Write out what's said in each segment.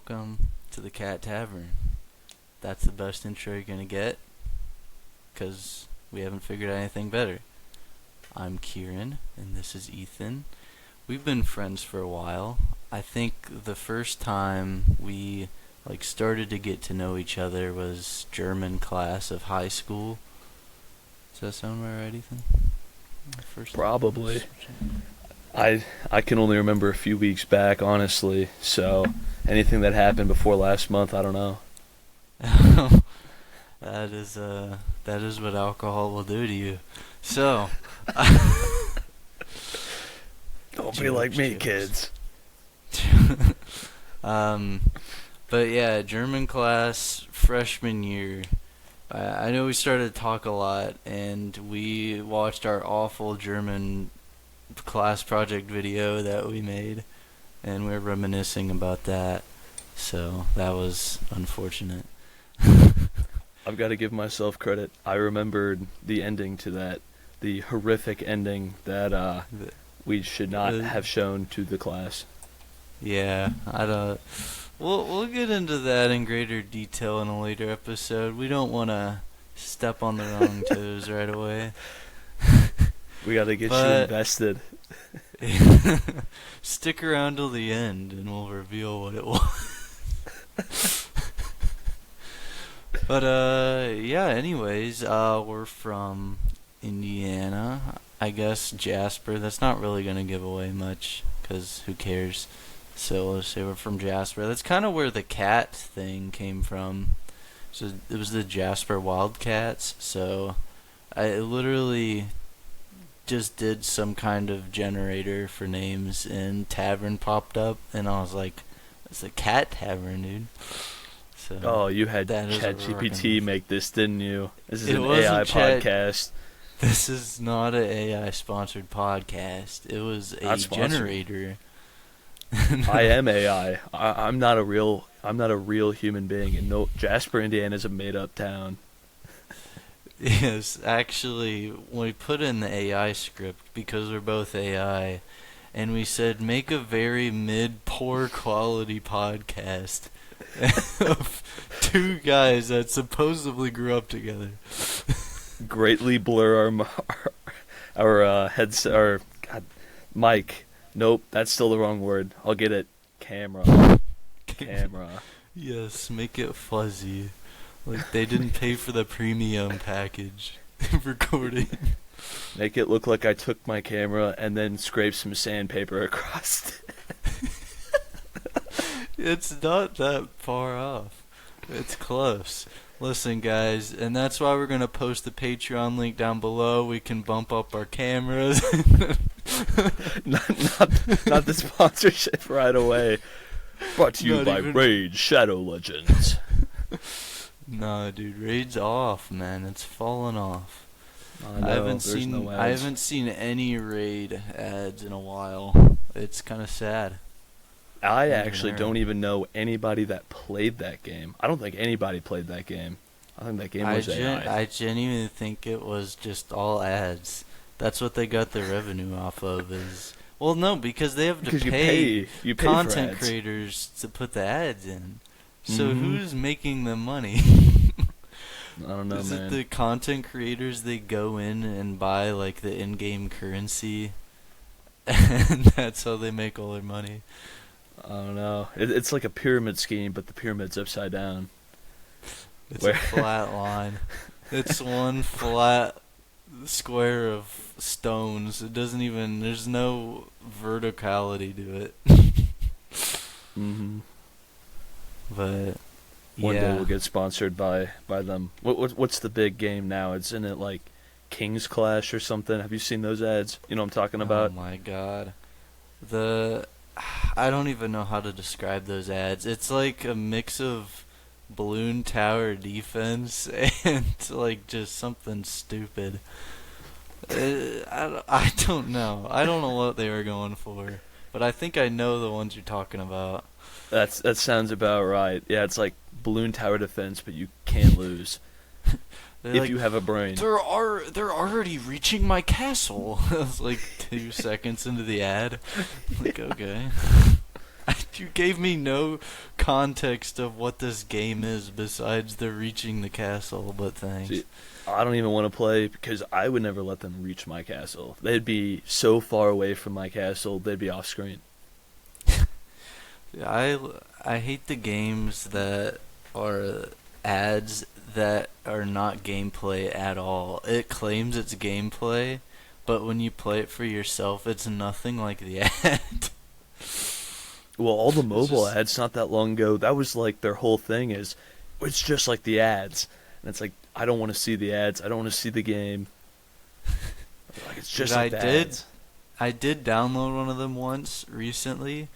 welcome to the Cat Tavern. That's the best intro you're gonna get, because we haven't figured out anything better. I'm Kieran, and this is Ethan. We've been friends for a while. I think the first time we started to get to know each other was German class of high school. Does that sound about right, Ethan? Probably. I can only remember a few weeks back, honestly. So anything that happened before last month, I don't know. That is what alcohol will do to you. So, don't be like me, kids. But yeah, German class freshman year. I know we started to talk a lot, and we watched our awful German class project video that we made, and we were reminiscing about that. So that was unfortunate. I've got to give myself credit. I remembered the ending to that, the horrific ending that we should not have shown to the class. Yeah, I don't. We'll get into that in greater detail in a later episode. We don't want to step on the wrong toes right away. We got to get you invested. Stick around till the end, and we'll reveal what it was. But yeah. Anyways, we're from Indiana. I guess Jasper. That's not really gonna give away much, 'cause who cares? So let's say we're from Jasper. That's kind of where the cat thing came from. So it was the Jasper Wildcats. So I literally just did some kind of generator for names, and Tavern popped up, and I was like, it's a cat tavern, dude. So oh, you had ChatGPT make this, didn't you? This is an AI podcast. This is not an AI sponsored podcast. It was a generator. I am AI. I'm not a real human being, and no, Jasper, Indiana is a made-up town. Yes, actually, when we put in the AI script, because we're both AI, and we said make a very poor quality podcast of two guys that supposedly grew up together. Greatly blur our heads, our mic. Nope, that's still the wrong word. I'll get it. Camera. Yes, make it fuzzy. Like they didn't pay for the premium package recording. Make it look like I took my camera and then scraped some sandpaper across it. It's not that far off. It's close. Listen, guys, and that's why we're going to post the Patreon link down below. We can bump up our cameras. not the sponsorship right away. Brought to you by Raid Shadow Legends. Nah, dude, Raid's off, man. It's fallen off. I haven't seen any Raid ads in a while. It's kind of sad. I actually don't even know anybody that played that game. I don't think anybody played that game. I think that game was AI. I genuinely think it was just all ads. That's what they got their revenue off of. Well, no, because they have to pay content creators to put the ads in. So who's making the money? I don't know, Is man. it the content creators? They go in and buy like the in-game currency, and that's how they make all their money. I don't know. It's like a pyramid scheme, but the pyramid's upside down. It's a flat line. It's one flat square of stones. It doesn't even. There's no verticality to it. But one day we'll get sponsored by them. What's the big game now? Isn't it like King's Clash or something? Have you seen those ads? You know what I'm talking about? Oh my god. I don't even know how to describe those ads. It's like a mix of balloon tower defense and like just something stupid. I don't know. I don't know what they were going for, but I think I know the ones you're talking about. That sounds about right. Yeah, it's like balloon tower defense, but you can't lose if you have a brain. They're already reaching my castle. It was like 2 seconds into the ad. Like, okay. You gave me no context of what this game is besides the reaching the castle, but thanks. See, I don't even want to play because I would never let them reach my castle. They'd be so far away from my castle, they'd be off screen. I hate the games that are ads that are not gameplay at all. It claims it's gameplay, but when you play it for yourself, it's nothing like the ad. Well, all the mobile just, ads not that long ago, that was like their whole thing is, it's just like the ads. And it's like, I don't want to see the ads. I don't want to see the game. Like, it's just like the ads. I did download one of them once recently,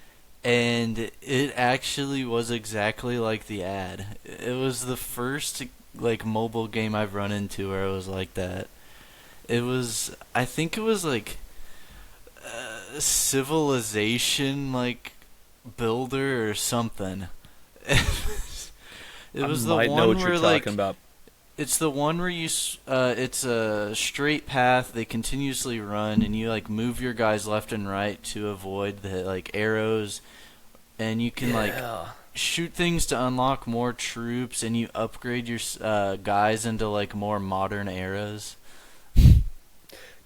and it actually was exactly like the ad. It was the first like mobile game I've run into where it was like that. I think it was like Civilization like builder or something. It was the I might one know what where you're like talking about. it's the one where it's a straight path. They continuously run, and you like move your guys left and right to avoid the like arrows, and you can like shoot things to unlock more troops, and you upgrade your guys into like more modern arrows.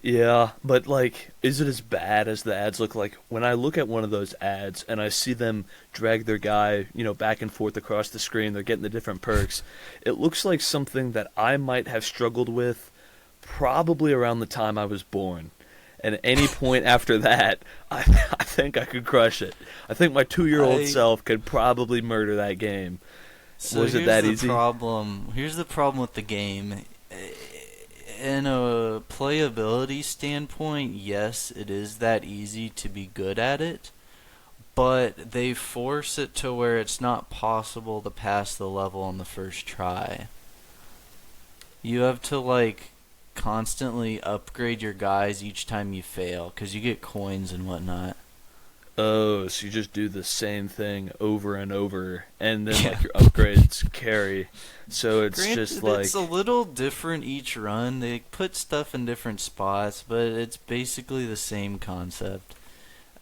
Yeah, but like, is it as bad as the ads look like? When I look at one of those ads and I see them drag their guy, back and forth across the screen, they're getting the different perks. It looks like something that I might have struggled with probably around the time I was born. And at any point after that, I think I could crush it. I think my 2-year-old self could probably murder that game. So Was it that easy? Here's the problem with the game. In a playability standpoint, yes, it is that easy to be good at it, but they force it to where it's not possible to pass the level on the first try. You have to like constantly upgrade your guys each time you fail because you get coins and whatnot. Oh, so you just do the same thing over and over, and then like your upgrades carry. So it's just like it's a little different each run. They put stuff in different spots, but it's basically the same concept.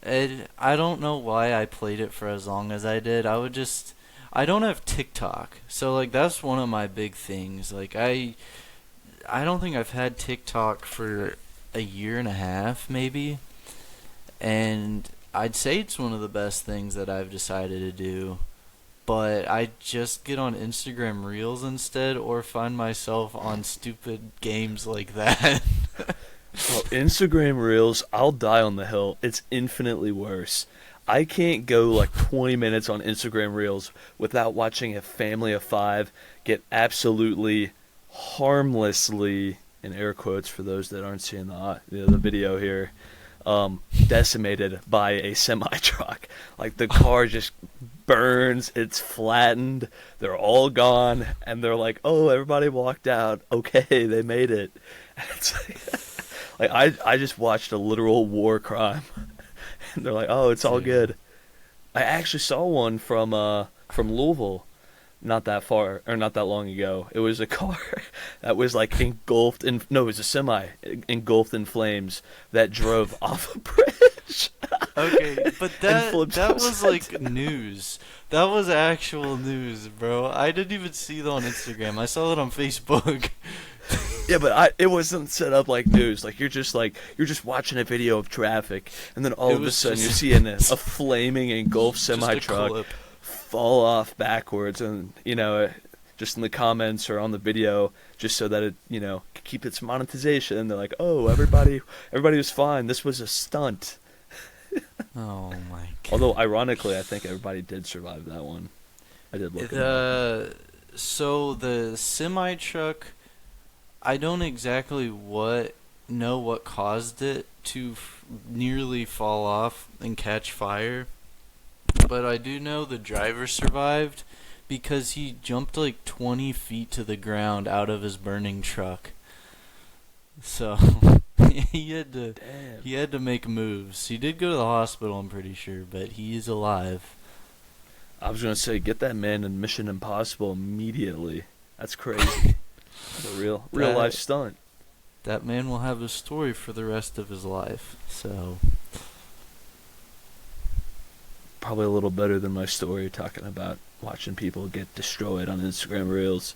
I don't know why I played it for as long as I did. I don't have TikTok, so like that's one of my big things. Like I don't think I've had TikTok for a year and a half, maybe, and I'd say it's one of the best things that I've decided to do, but I just get on Instagram Reels instead or find myself on stupid games like that. Well, Instagram Reels, I'll die on the hill. It's infinitely worse. I can't go like 20 minutes on Instagram Reels without watching a family of 5 get absolutely harmlessly, in air quotes for those that aren't seeing the video here, decimated by a semi-truck. Like the car just burns, it's flattened, they're all gone, and they're like, oh, everybody walked out, okay, they made it. And it's like I just watched a literal war crime. And they're like, oh, it's all good. I actually saw one from Louisville not that long ago. It was a car that was like it was a semi engulfed in flames that drove off a bridge. Okay, but that was like news. That was actual news, bro. I didn't even see that on Instagram. I saw it on Facebook. Yeah, but it wasn't set up like news. Like you're just watching a video of traffic, and then all of a sudden you're seeing a flaming engulfed semi truck fall off backwards, and just in the comments or on the video, just so that it could keep its monetization. They're like, oh, everybody was fine. This was a stunt. Oh my god. Although ironically, I think everybody did survive that one. I did look at that. So the semi truck, I don't exactly know what caused it to nearly fall off and catch fire, but I do know the driver survived because he jumped like 20 feet to the ground out of his burning truck. So he had to make moves. He did go to the hospital, I'm pretty sure, but he is alive. I was gonna say, get that man in Mission Impossible immediately. That's crazy. It's a real life stunt. That man will have a story for the rest of his life. So probably a little better than my story talking about watching people get destroyed on Instagram Reels.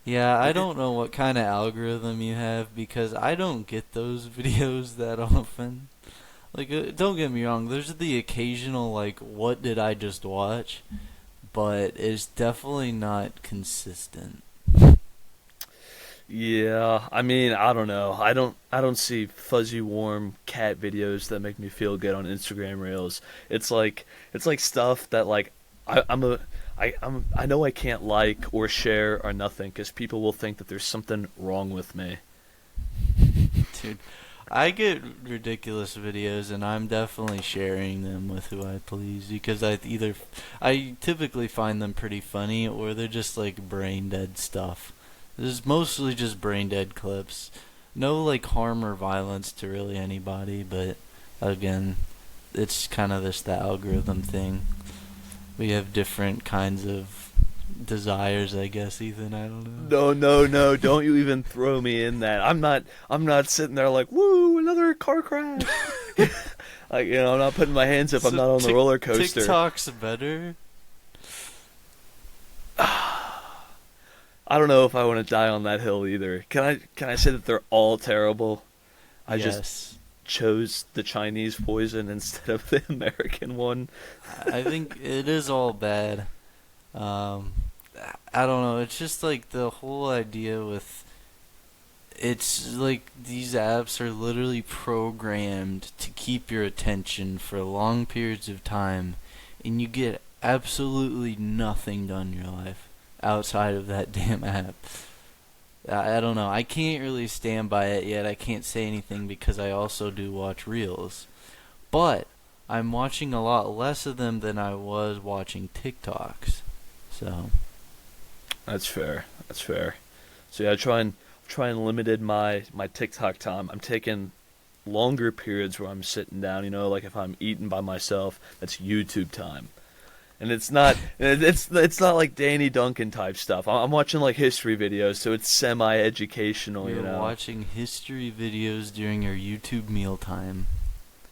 Yeah, I It, it, don't know what kind of algorithm you have because I don't get those videos that often. Like, don't get me wrong, there's the occasional, like, what did I just watch? But it's definitely not consistent. yeah, I mean, I don't know. I don't see fuzzy warm cat videos that make me feel good on Instagram Reels. It's like stuff that like I'm a I know I can't like or share or nothing because people will think that there's something wrong with me. Dude, I get ridiculous videos and I'm definitely sharing them with who I please because I typically find them pretty funny or they're just like brain dead stuff. This is mostly just brain dead clips. No like harm or violence to really anybody, but again, it's kind of this the algorithm thing. We have different kinds of desires, I guess, Ethan. I don't know. No, no, no! Don't you even throw me in that. I'm not sitting there like, woo, another car crash. Like, I'm not putting my hands up. I'm So not on the roller coaster. TikTok's better. I don't know if I want to die on that hill either. Can I say that they're all terrible? I just Yes. chose the Chinese poison instead of the American one. I think it is all bad. Um, I don't know. It's just like the whole idea with it's like these apps are literally programmed to keep your attention for long periods of time, and you get absolutely nothing done in your life outside of that damn app. I don't know. I can't really stand by it yet. I can't say anything because I also do watch reels. But I'm watching a lot less of them than I was watching TikToks. So, That's fair. That's fair. So yeah, I try and limited my TikTok time. I'm taking longer periods where I'm sitting down. Like if I'm eating by myself, that's YouTube time. And it's not like Danny Duncan type stuff. I'm watching like history videos, so it's semi educational. you're watching history videos during your YouTube mealtime.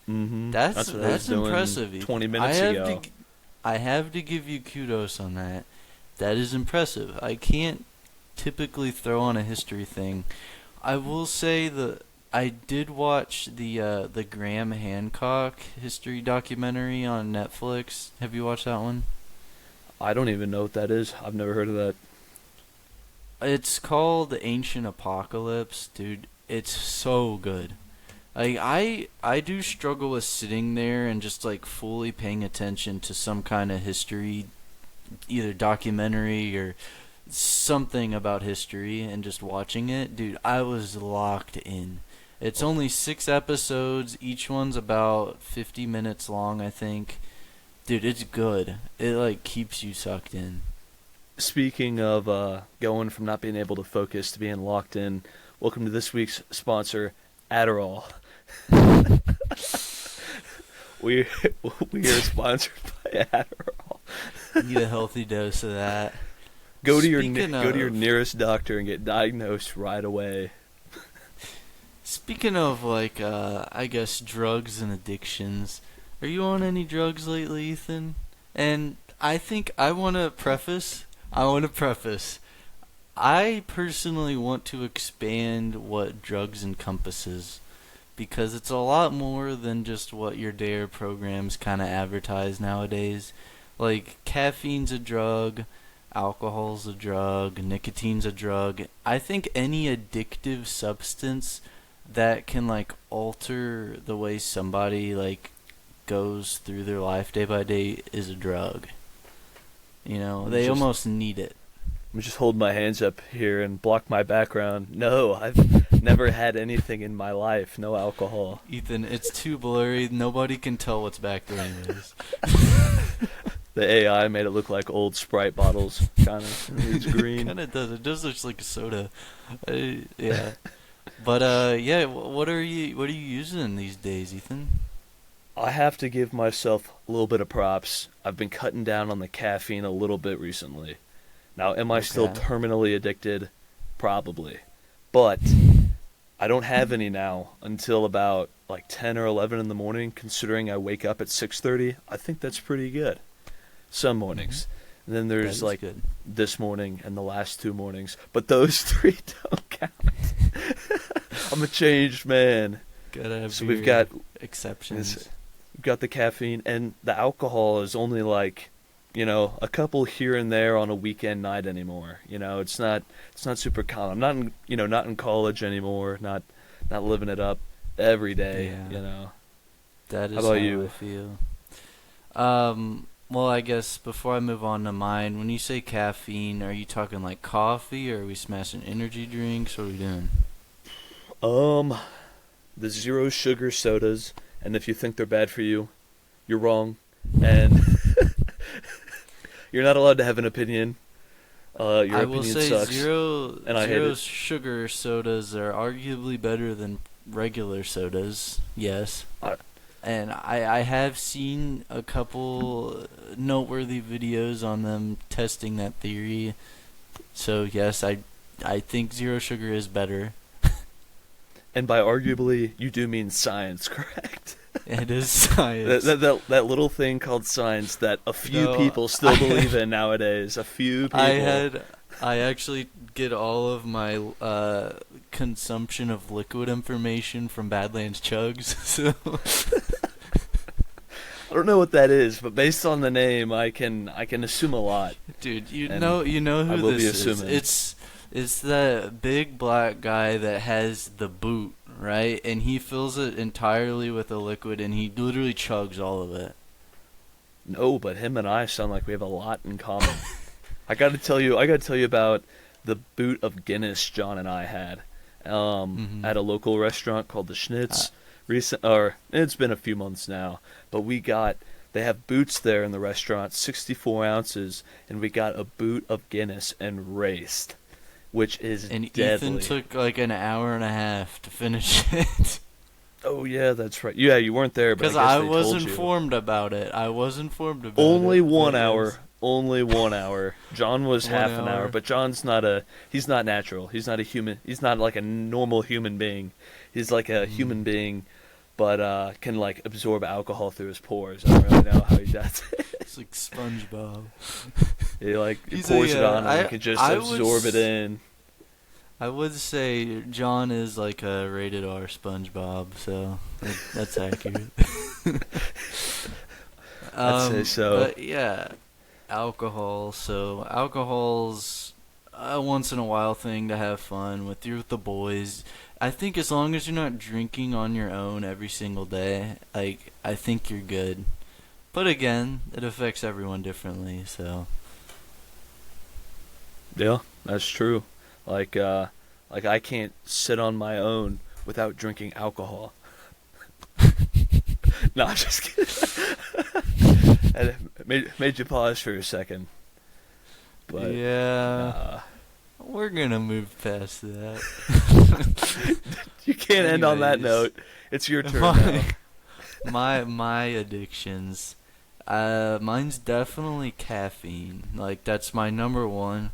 That's what I was That's doing impressive. 20 minutes ago. I have to give you kudos on that. That is impressive. I can't typically throw on a history thing. I will say that I did watch the Graham Hancock history documentary on Netflix. Have you watched that one? I don't even know what that is. I've never heard of that. It's called The Ancient Apocalypse, dude. It's so good. Like I do struggle with sitting there and just like fully paying attention to some kind of history, either documentary or something about history and just watching it. Dude, I was locked in. It's only 6 episodes. Each one's about 50 minutes long, I think. Dude, it's good. It like keeps you sucked in. Speaking of going from not being able to focus to being locked in, welcome to this week's sponsor, Adderall. we we are sponsored by Adderall. Need a healthy dose of that. Go to your Speaking go to your of- nearest doctor and get diagnosed right away. Speaking of like I guess drugs and addictions, are you on any drugs lately, Ethan? And I think I want to preface I personally want to expand what drugs encompasses because it's a lot more than just what your dare programs kind of advertise nowadays. Like caffeine's a drug, alcohol's a drug, nicotine's a drug. I think any addictive substance that can like alter the way somebody like goes through their life day by day is a drug. They Just- almost need it. Let me just hold my hands up here and block my background. No, I've never had anything in my life. No alcohol. Ethan, it's too blurry. Nobody can tell what's back there anyways. The AI made it look like old Sprite bottles, kind of. It's green. Kind of does. It does look like a soda. Yeah. But yeah. What are you using these days, Ethan? I have to give myself a little bit of props. I've been cutting down on the caffeine a little bit recently. Now, am I still Okay. terminally addicted? Probably. But I don't have any now until about like 10 or 11 in the morning, considering I wake up at 6:30, I think that's pretty good. Some Hmm. mornings. And then That there's is like good. this morning and the last 2 mornings, but those three don't count. I'm a changed man. Gotta have So your this, exceptions. we've got the caffeine, and the alcohol is only like, a couple here and there on a weekend night anymore. It's not super common. I'm not in, not in college anymore, not living it up every day. Yeah, that How is about how I you? feel. Well, I guess before I move on to mine, when you say caffeine, are you talking like coffee, or are we smashing energy drinks? What are we doing? Um, the zero sugar sodas, and if you think they're bad for you, you're wrong, and you're not allowed to have an opinion. Your I will opinion say sucks, and I hate zero it. sugar sodas are arguably better than regular sodas. Yes. I, And I have seen a couple noteworthy videos on them testing that theory. So yes, I think zero sugar is better. and by arguably, you do mean science, correct? It is That, science. that, that, that little thing called science that a few No, people still believe in nowadays. A few I people. had I actually get all of my consumption of liquid information from Badlands Chugs. So I don't know what that is, but based on the name, I can assume a lot, dude, and you know I who will be this is. assuming. It's that big black guy that has the boot, right? And he fills it entirely with a liquid, and he literally chugs all of it. No, but him and I sound like we have a lot in common. I got to tell you about the boot of Guinness John and I had Mhm. at a local restaurant called the Uh, Schnitz. Or it's been a few months now, but they have boots there in the restaurant, 64 ounces, and we got a boot of Guinness and raced, which is and Ethan deadly. took like an hour and a half to finish it. Oh yeah, that's right. Yeah, you weren't there, but I Because guess I they was told you. informed about it. I was informed about Only it, but one it was hour. Only 1 hour. John was one half an hour, hour. but he's not natural. He's not a human. He's not like a normal human being. He's like a Mm. human being, but can like absorb alcohol through his pores. I don't really know how he does it. It's like SpongeBob. He He's pours it a on and he can just absorb it in. I would say John is like a rated R SpongeBob, so that's accurate. I'd say so. But yeah, alcohol. So alcohol's a once in a while thing to have fun with. You're with the boys. I think as long as you're not drinking on your own every single day, like I think you're good. But again, it affects everyone differently. So Yeah, that's true. Like I can't sit on my own without drinking alcohol. No, I'm just kidding. And it made you pause for a second, but yeah, uh, we're gonna move past that. you can't end on that Anyways, note. It's your turn now. my addictions. Mine's definitely caffeine. Like that's my number one.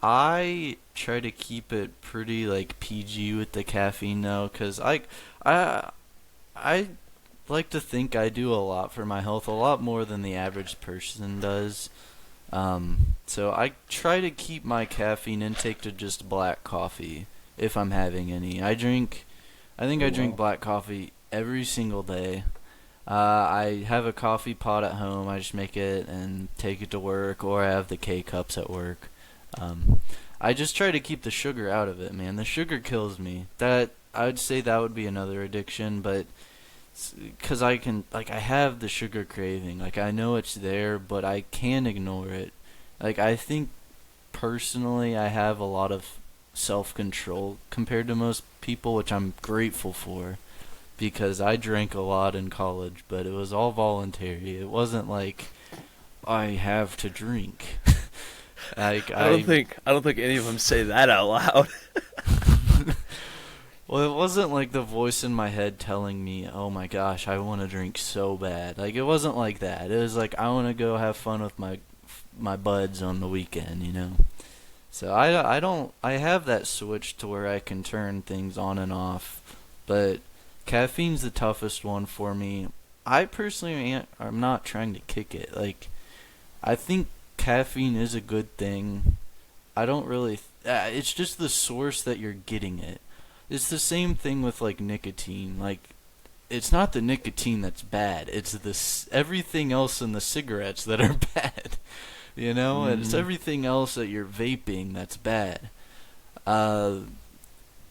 I try to keep it pretty like PG with the caffeine though, cause I I like to think I do a lot for my health, a lot more than the average person does. So I try to keep my caffeine intake to just black coffee if I'm having any. I think Oh I drink wow. black coffee every single day. I have a coffee pot at home. I just make it and take it to work, or I have the K cups at work. Um, I just try to keep the sugar out of it, man. The sugar kills me. That I would say that would be another addiction, but because I have the sugar craving. Like I know it's there, but I can't ignore it. Like I think personally, I have a lot of self control compared to most people, which I'm grateful for because I drank a lot in college, but it was all voluntary. It wasn't like I have to drink. Like I don't think any of them say that out loud. well, it wasn't like the voice in my head telling me, "Oh my gosh, I want to drink so bad." Like it wasn't like that. It was like I want to go have fun with my buds on the weekend, you know. So I don't I have that switch to where I can turn things on and off, but Caffeine's the toughest one for me. I personally I'm not trying to kick it. Like, I think caffeine is a good thing. I don't really. It's just the source that you're getting it. It's the same thing with like nicotine. Like, it's not the nicotine that's bad. It's everything else in the cigarettes that are bad. You know, and it's Mm. everything else that you're vaping that's bad. Uh,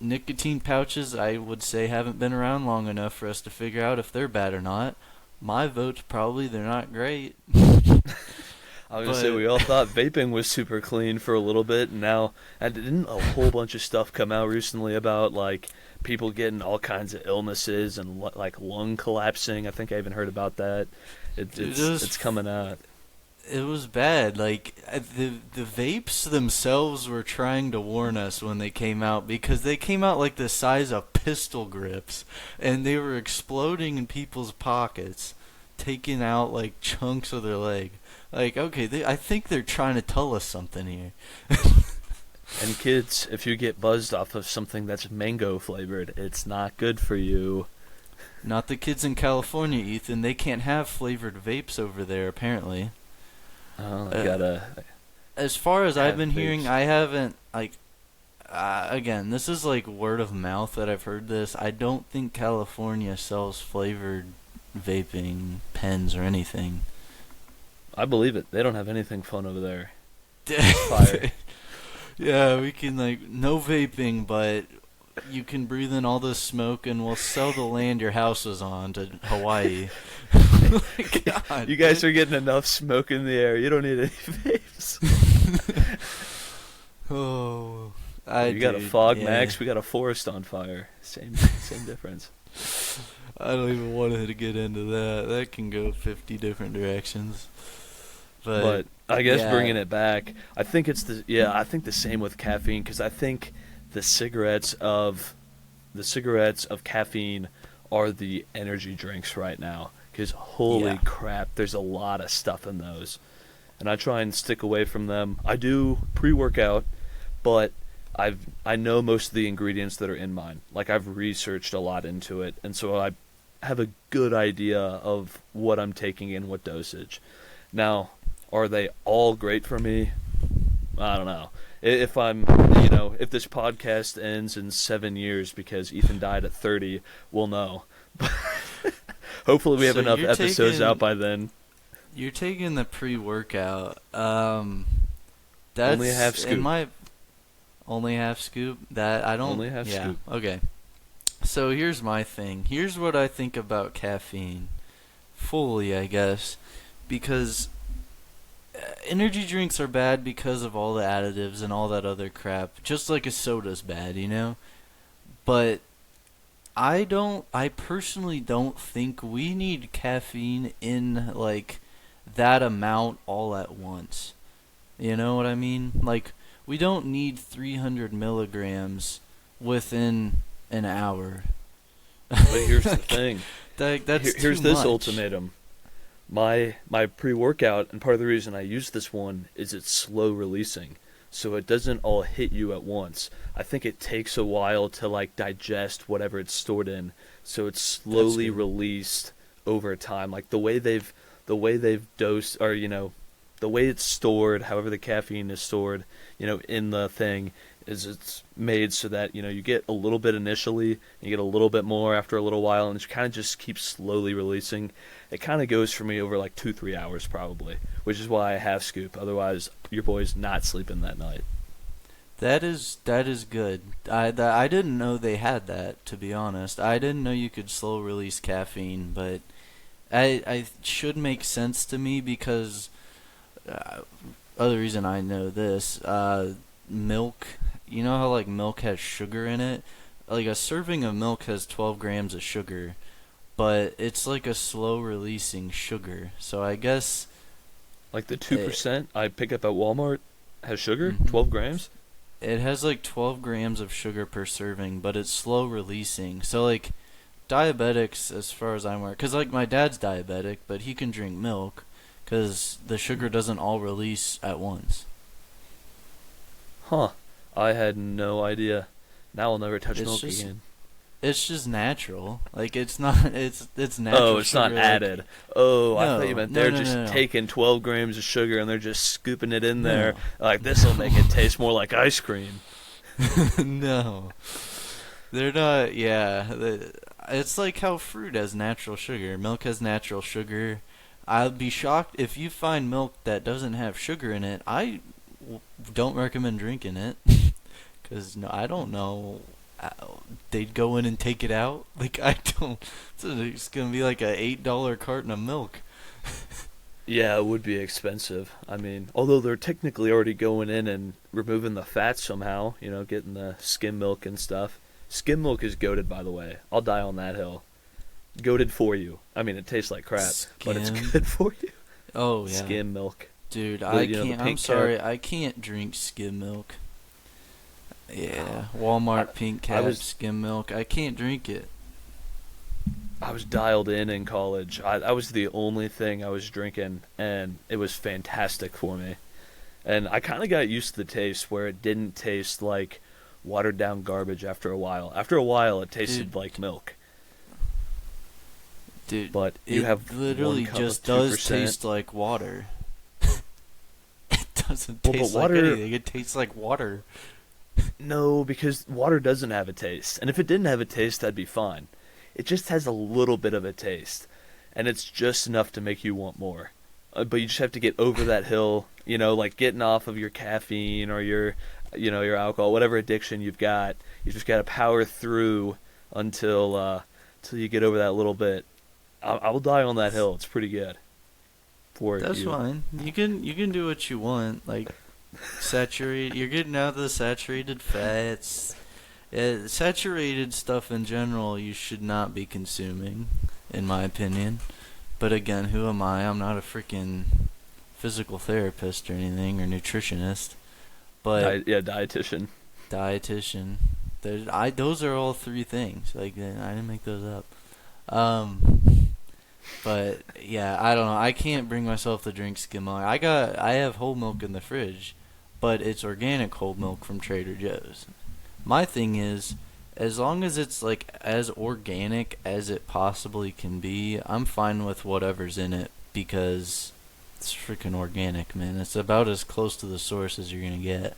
Nicotine pouches, I would say, haven't been around long enough for us to figure out if they're bad or not. My vote's probably they're not great. I was gonna say But we all thought vaping was super clean for a little bit, and now and didn't a whole bunch of stuff come out recently about like people getting all kinds of illnesses and like lung collapsing. I think I even heard about that. it was It's coming out. it was bad. Like, the vapes themselves were trying to warn us when they came out, because they came out like the size of pistol grips, and they were exploding in people's pockets, taking out like chunks of their leg. Like, okay, I think they're trying to tell us something here. And kids, if you get buzzed off of something that's mango flavored, it's not good for you. Not the kids in California, Ethan. They can't have flavored vapes over there, apparently. Oh, I Uh, gotta as far as I've have been hearing, vapes. I haven't, like, again, this is like word of mouth that I've heard this. I don't think California sells flavored vaping pens or anything. I believe it. They don't have anything fun over there. Fire. Yeah, we can, like, no vaping, but you can breathe in all this smoke, and we'll sell the land your house was on to Hawaii. Like, God, You guys are getting enough smoke in the air. You don't need any vapes. Oh, You got a dude, fog yeah. max. We got a forest on fire. Same difference. I don't even want to get into that. That can go 50 different directions. But I guess yeah. bringing it back, I think I think the same with caffeine, because I think the cigarettes of caffeine are the energy drinks right now. Because holy Yeah. crap, there's a lot of stuff in those, and I try and stick away from them. I do pre-workout, but I know most of the ingredients that are in mine. Like, I've researched a lot into it, and so I have a good idea of what I'm taking in what dosage. Now, are they all great for me? I don't know. If if this podcast ends in 7 years because Ethan died at 30, we'll know. Hopefully we have So enough you're episodes taking- out by then. You're taking the pre-workout. That's Only a half scoop. in my only half scoop. That I don't. Only a half yeah. scoop. Okay. So here's my thing. Here's what I think about caffeine. Fully, I guess, because energy drinks are bad because of all the additives and all that other crap. Just like a soda's bad, you know. But I personally don't think we need caffeine in, like, that amount all at once. You know what I mean? Like, we don't need 300 milligrams within an hour. But here's the Like, thing. That's Here's too this much. ultimatum. My pre-workout, and part of the reason I use this one is it's slow releasing, so it doesn't all hit you at once. I think it takes a while to like digest whatever it's stored in, so it's slowly good. released over time. Like the way they've dosed, or the way it's stored, however the caffeine is stored, in the thing, is it's made so that you get a little bit initially, you get a little bit more after a little while, and it kind of just keeps slowly releasing. It kind of goes for me over like 2-3 hours probably, which is why I half scoop. Otherwise, your boy's not sleeping that night. That is good. I didn't know they had that, to be honest. I didn't know you could slow release caffeine, but I should make sense to me because other reason I know this, milk. You know how like milk has sugar in it? Like a serving of milk has 12 grams of sugar, but it's like a slow releasing sugar. So I guess Like the 2% I pick up at Walmart has sugar, Mhm. 12 grams. it has like 12 grams of sugar per serving, but it's slow releasing. So like diabetics, as far as I'm aware, because like my dad's diabetic, but he can drink milk because the sugar doesn't all release at once. Huh. I had no idea. Now I'll never touch It's milk just- again. It's just natural. Like it's not. It's Oh, natural it's not sugar. Like added. Oh, I thought you no, meant no, they're no, just no, no, taking 12 grams of sugar and they're just scooping it in there. no, Like, this will make it taste more like ice cream. no. They're not. Yeah, it's like how fruit has natural sugar. Milk has natural sugar. I'd be shocked if you find milk that doesn't have sugar in it. Don't recommend drinking it. Cause no, I don't know. uh, They'd go in and take it out. Like I don't. So it's gonna be like a $8 carton of milk. Yeah, it would be expensive. I mean, although they're technically already going in and removing the fat somehow, getting the skim milk and stuff. Skim milk is goated, by the way. I'll die on that hill. Goated for you. I mean, it tastes like crap, but it's Skim. good for you. Oh yeah, Skim milk. dude. The I you know the can't. I'm pink cap. sorry. I can't drink skim milk. Yeah, I, Walmart pink I cap was skim milk. I can't drink it. I was dialed in college. I was the only thing I was drinking, and it was fantastic for me. And I kind of got used to the taste where it didn't taste like watered down garbage after a while. After a while, it tasted Dude, like milk. dude, But you it have one literally cup of just does 2%. taste like water. It doesn't Well, but taste like water. anything. It tastes like water. No, because water doesn't have a taste. And if it didn't have a taste, that'd be fine. It just has a little bit of a taste. And it's just enough to make you want more. But you just have to get over that hill, like getting off of your caffeine or your alcohol, whatever addiction you've got. You just got to power through until you get over that little bit. I will die on that hill. It's pretty good for That's you. fine. You can do what you want. Like saturate. You're getting out the saturated fats. Saturated stuff in general, you should not be consuming, in my opinion. But again, who am I? I'm not a freaking physical therapist or anything or nutritionist. But Dietitian. dietitian. Those are all three things. Like I didn't make those up. But yeah, I don't know. I can't bring myself to drink skim milk. I have whole milk in the fridge, but it's organic whole milk from Trader Joe's. My thing is, as long as it's like as organic as it possibly can be, I'm fine with whatever's in it because it's freaking organic, man. It's about as close to the source as you're gonna get.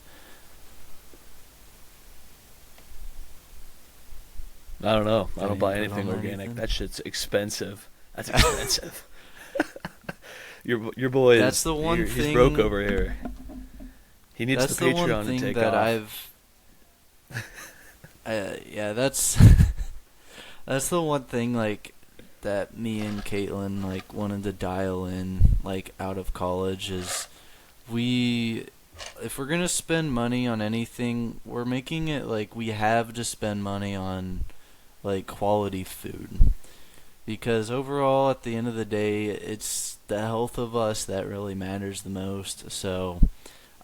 I don't know. I Got don't buy any input anything on organic. anything? That shit's expensive. That's expensive. Your boy That's is the one he's thing. broke over here. He needs That's the the one Patreon to thing take that off. yeah, that's that's the one thing like that me and Caitlin like wanted to dial in like out of college is we if we're gonna spend money on anything, we're making it like we have to spend money on like quality food. Because overall, at the end of the day, it's the health of us that really matters the most. So,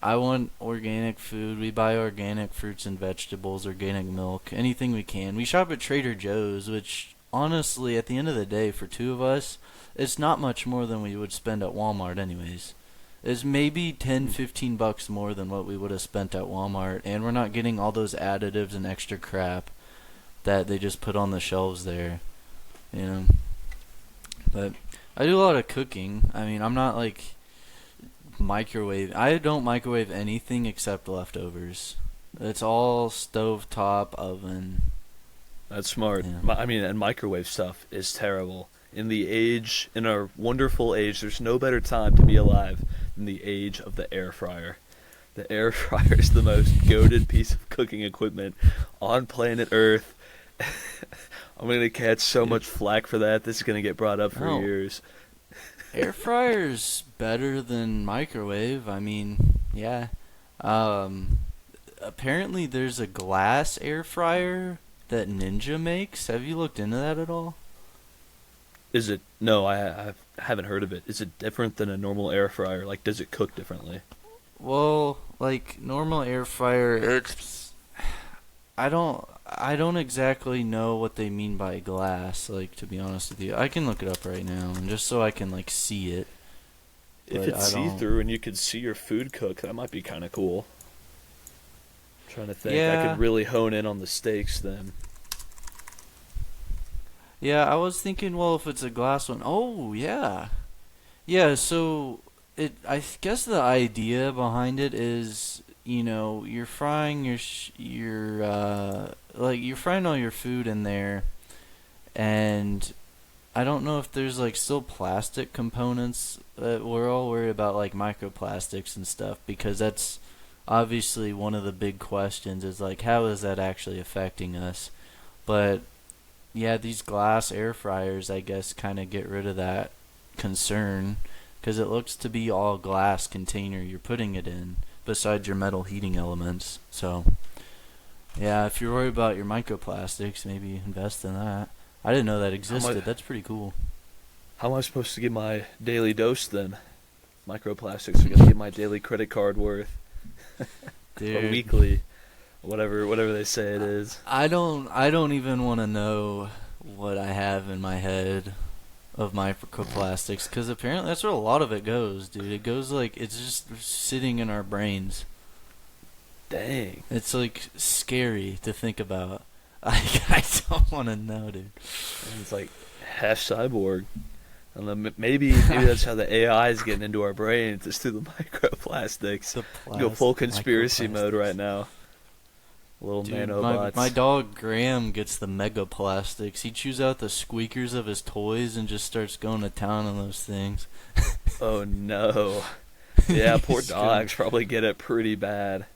I want organic food. We buy organic fruits and vegetables, organic milk, anything we can. We shop at Trader Joe's, which honestly, at the end of the day, for two of us, it's not much more than we would spend at Walmart anyways. It's maybe 10, $15 more than what we would have spent at Walmart, and we're not getting all those additives and extra crap that they just put on the shelves there, you know. But I do a lot of cooking. I mean, I'm not like microwave. I don't microwave anything except leftovers. It's all stovetop oven. That's smart. Yeah. I mean, and microwave stuff is terrible. In our wonderful age, there's no better time to be alive than the age of the air fryer. The air fryer is the most goated piece of cooking equipment on planet Earth. I'm going to catch so much flack for that. This is going to get brought up for No. years. Air fryer's better than microwave. I mean, yeah. Apparently there's a glass air fryer that Ninja makes. Have you looked into that at all? Is it? No, I haven't heard of it. Is it different than a normal air fryer? Like, does it cook differently? Well, like normal air fryer, it's I don't exactly know what they mean by glass, like to be honest with you. I can look it up right now and just so I can like see it. If But it's I don't. see-through and you could see your food cook, that might be kind of cool. I'm trying to think. I Yeah. could really hone in on the steaks then. Yeah, I was thinking, well, if it's a glass one, oh yeah, yeah. So I guess the idea behind it is, you're frying like you're frying all your food in there, and I don't know if there's like still plastic components. We're all worried about like microplastics and stuff because that's obviously one of the big questions is like how is that actually affecting us? But yeah, these glass air fryers I guess kind of get rid of that concern because it looks to be all glass container you're putting it in besides your metal heating elements. So yeah, if you're worried about your microplastics, maybe invest in that. I didn't know that How much? existed. That's pretty cool. How am I supposed to get my daily dose then? Microplastics are gonna get my daily credit card worth, or Dude, weekly, whatever they say it is. I don't even want to know what I have in my head of microplastics because apparently that's where a lot of it goes, dude. It goes like it's just sitting in our brains. Dang. It's like scary to think about. I don't want to know, dude. And it's like half cyborg. I don't know, maybe that's how the AI is getting into our brains. It's through the microplastics. The Go full plastic conspiracy mode right microplastics. now. Little Dude, my nanobots. dog Graham gets the megaplastics. He chews out the squeakers of his toys and just starts going to town on those things. Oh no. Yeah, poor He's going. dogs probably get it pretty bad.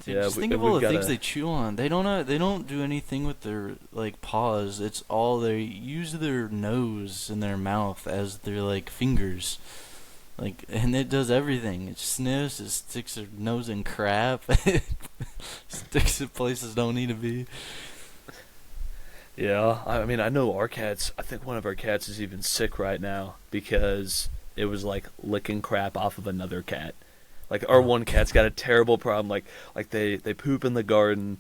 Dude, Yeah, just think of all we've the got things to. they chew on. They don't do anything with their like paws. It's all they use their nose and their mouth as their like fingers. Like, and it does everything. It sniffs. It sticks their nose in crap. It sticks in places don't need to be. Yeah, I mean, I know our cats. I think one of our cats is even sick right now because it was like licking crap off of another cat. Like our Oh one cat's got a terrible problem. Like they poop in the garden,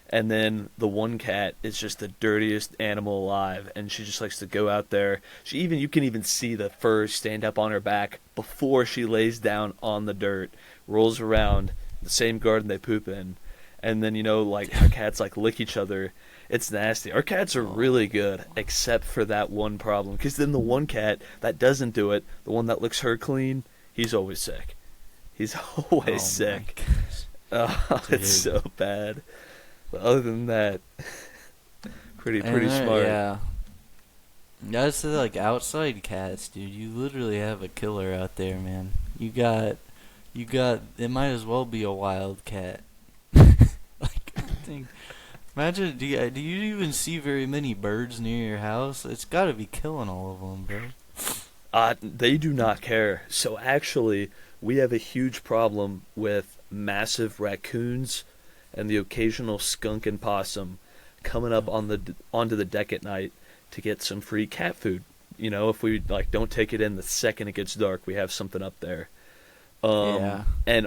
and then the one cat is just the dirtiest animal alive, and she just likes to go out there. You can even see the fur stand up on her back before she lays down on the dirt, rolls around the same garden they poop in, and then like how cats like lick each other. It's nasty. Our cats are God. really good, except for that one problem. Because then the one cat that doesn't do it, the one that licks her clean, he's always sick. He's always Oh my sick. gosh, Oh, it's dude. so bad. But other than that, And pretty smart. yeah, that's the like outside cats, dude. You literally have a killer out there, man. You got. It might as well be a wild cat. Like, I think. Imagine, do you even see very many birds near your house? It's got to be killing all of them, bro. They do not care. So actually, we have a huge problem with massive raccoons and the occasional skunk and possum coming up onto the deck at night to get some free cat food. If we like don't take it in the second it gets dark, we have something up there. Yeah. And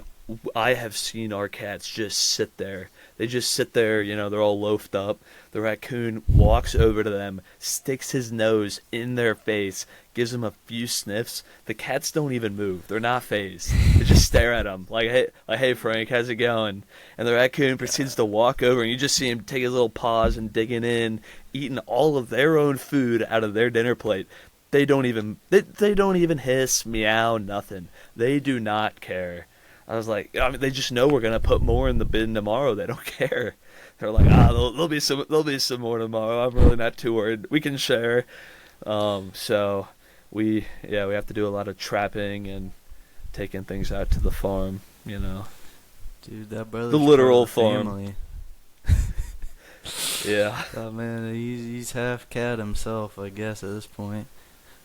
I have seen our cats just sit there. They just sit there, they're all loafed up. The raccoon walks over to them, sticks his nose in their face, gives them a few sniffs. The cats don't even move. They're not phased. They just stare at him hey Frank, how's it going? And the raccoon proceeds to walk over, and you just see him take his little paws and digging in, eating all of their own food out of their dinner plate. They don't even hiss, meow, nothing. They do not care. I was like, I mean, they just know we're gonna put more in the bin tomorrow. They don't care. They're like, there'll be some more tomorrow. I'm really not too worried. We can share. So we have to do a lot of trapping and taking things out to the farm. Dude, that The brother's part of literal the farm. family. Yeah. Oh man, he's half cat himself, I guess, at this point.